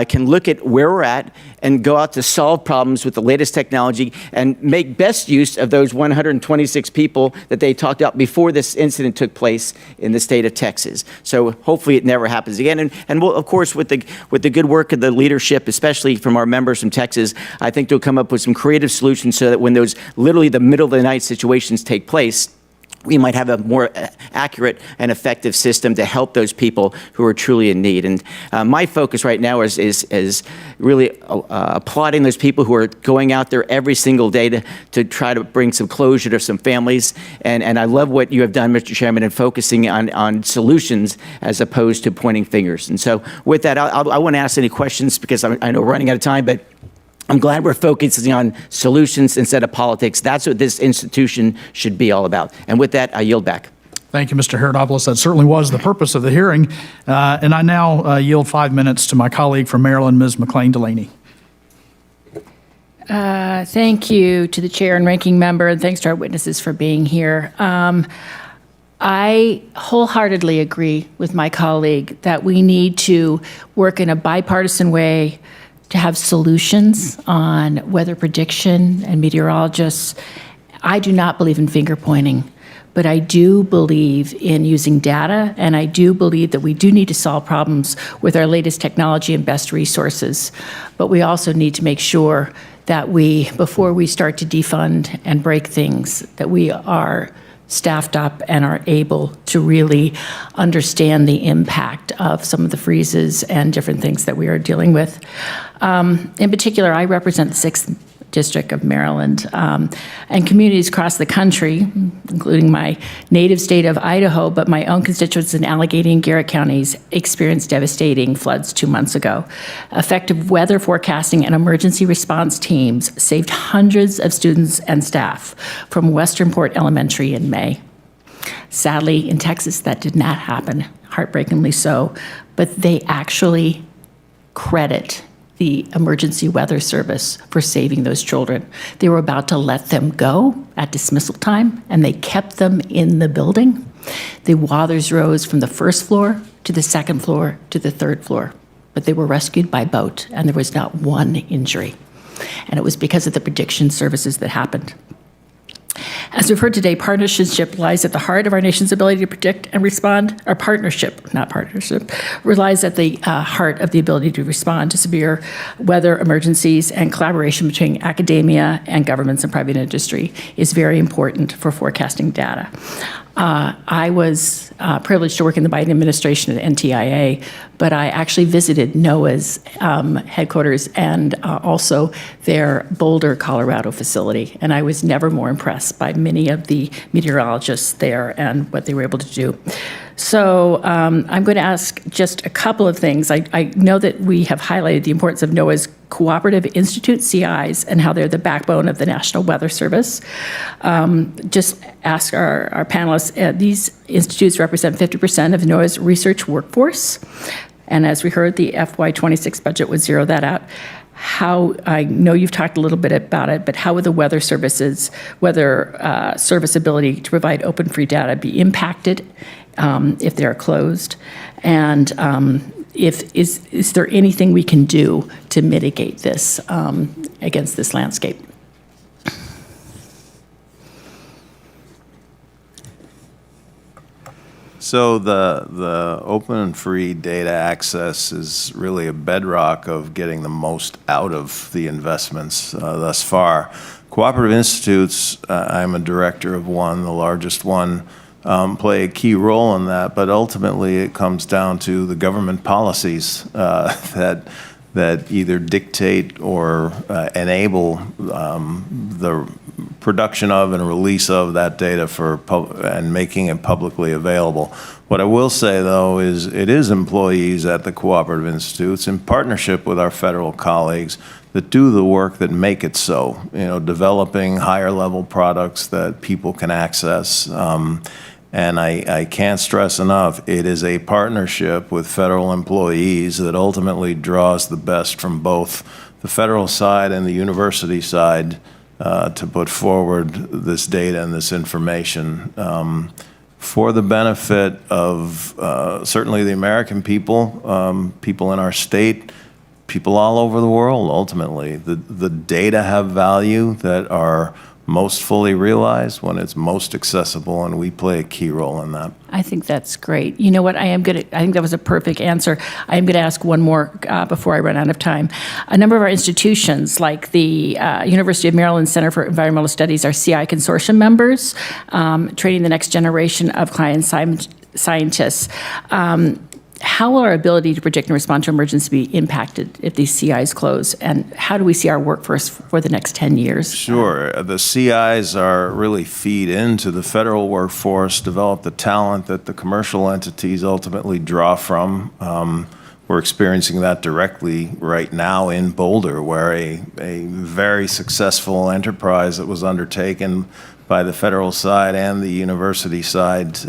can look at where we're at and go out to solve problems with the latest technology and make best use of those 126 people that they talked about before this incident took place in the state of Texas. So hopefully it never happens again. And we'll, of course, with the good work of the leadership, especially from our members from Texas, I think they'll come up with some creative solutions so that when those literally the middle of the night situations take place, we might have a more accurate and effective system to help those people who are truly in need. And my focus right now is really applauding those people who are going out there every single day to try to bring some closure to some families. And I love what you have done, Mr. Chairman, in focusing on solutions as opposed to pointing fingers. And so with that, I won't ask any questions because I know we're running out of time, but I'm glad we're focusing on solutions instead of politics. That's what this institution should be all about. And with that, I yield back. Thank you, Mr. Herodopoulos. That certainly was the purpose of the hearing. And I now yield 5 minutes to my colleague from Maryland, Ms. McLean Delaney. Thank you to the chair and ranking member, and thanks to our witnesses for being here. I wholeheartedly agree with my colleague that we need to work in a bipartisan way to have solutions on weather prediction and meteorologists. I do not believe in finger pointing, but I do believe in using data, and I do believe that we do need to solve problems with our latest technology and best resources. But we also need to make sure that we, before we start to defund and break things, that we are staffed up and are able to really understand the impact of some of the freezes and different things that we are dealing with. In particular, I represent the 6th District of Maryland, and communities across the country, including my native state of Idaho, but my own constituents in Allegheny and Garrett counties experienced devastating floods 2 months ago. Effective weather forecasting and emergency response teams saved hundreds of students and staff from Westernport Elementary in May. Sadly, in Texas, that did not happen, heartbreakingly so, but they actually credit the Emergency Weather Service for saving those children. They were about to let them go at dismissal time, and they kept them in the building. The waters rose from the first floor to the second floor to the third floor, but they were rescued by boat, and there was not one injury. And it was because of the prediction services that happened. As we've heard today, partnership lies at the heart of our nation's ability to predict and respond. Our partnership, not partnership, relies at the heart of the ability to respond to severe weather emergencies, and collaboration between academia and governments and private industry is very important for forecasting data. I was privileged to work in the Biden administration at NTIA, but I actually visited NOAA's headquarters and also their Boulder, Colorado facility, and I was never more impressed by many of the meteorologists there and what they were able to do. So I'm going to ask just a couple of things. I know that we have highlighted the importance of NOAA's Cooperative Institute, CIs, and how they're the backbone of the National Weather Service. Just ask our panelists, these institutes represent 50% of NOAA's research workforce. And as we heard, the FY26 budget would zero that out. How, I know you've talked a little bit about it, but how would the weather service ability to provide open free data be impacted if they're closed? And is there anything we can do to mitigate this against this landscape? So the open and free data access is really a bedrock of getting the most out of the investments thus far. Cooperative Institutes, I'm a director of one, the largest one, play a key role in that, but ultimately it comes down to the government policies that either dictate or enable the production of and release of that data and making it publicly available. What I will say, though, is it is employees at the Cooperative Institutes in partnership with our federal colleagues that do the work that make it so, developing higher level products that people can access. And I can't stress enough, it is a partnership with federal employees that ultimately draws the best from both the federal side and the university side to put forward this data and this information for the benefit of certainly the American people, people in our state, people all over the world, ultimately. The data have value that are most fully realized when it's most accessible, and we play a key role in that. I think that's great. You know what? I think that was a perfect answer. I am going to ask one more before I run out of time. A number of our institutions, like the University of Maryland Center for Environmental Studies, are CI consortium members, training the next generation of climate scientists. How will our ability to predict and respond to emergency be impacted if these CIs close? And how do we see our workforce for the next 10 years? Sure. The CIs really feed into the federal workforce, develop the talent that the commercial entities ultimately draw from. We're experiencing that directly right now in Boulder, where a very successful enterprise that was undertaken by the federal side and the university side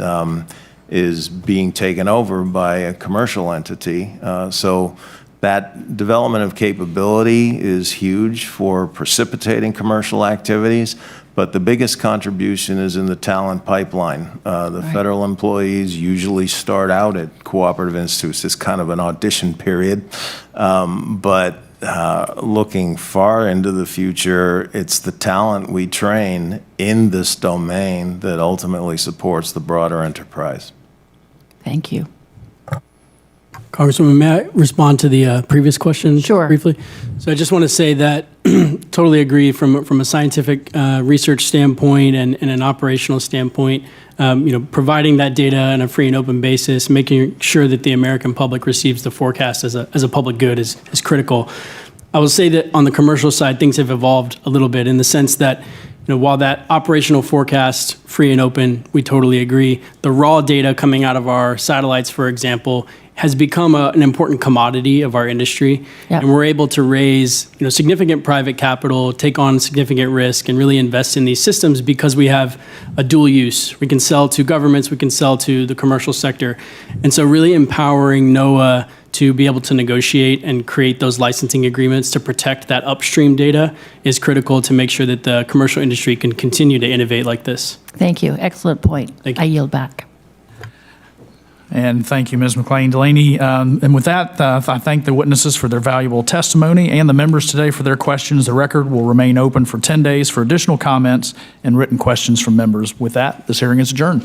is being taken over by a commercial entity. So that development of capability is huge for precipitating commercial activities, but the biggest contribution is in the talent pipeline. The federal employees usually start out at Cooperative Institutes. It's kind of an audition period, but looking far into the future, it's the talent we train in this domain that ultimately supports the broader enterprise. Thank you. Congresswoman, may I respond to the previous question briefly? So I just want to say that totally agree from a scientific research standpoint and an operational standpoint. Providing that data on a free and open basis, making sure that the American public receives the forecast as a public good is critical. I will say that on the commercial side, things have evolved a little bit in the sense that, while that operational forecast, free and open, we totally agree. The raw data coming out of our satellites, for example, has become an important commodity of our industry. Yep. And we're able to raise significant private capital, take on significant risk, and really invest in these systems because we have a dual use. We can sell to governments, we can sell to the commercial sector. And so really empowering NOAA to be able to negotiate and create those licensing agreements to protect that upstream data is critical to make sure that the commercial industry can continue to innovate like this. Thank you. Excellent point. Thank you. I yield back. And thank you, Ms. McLean-Delaney. And with that, I thank the witnesses for their valuable testimony and the members today for their questions. The record will remain open for 10 days for additional comments and written questions from members. With that, this hearing is adjourned.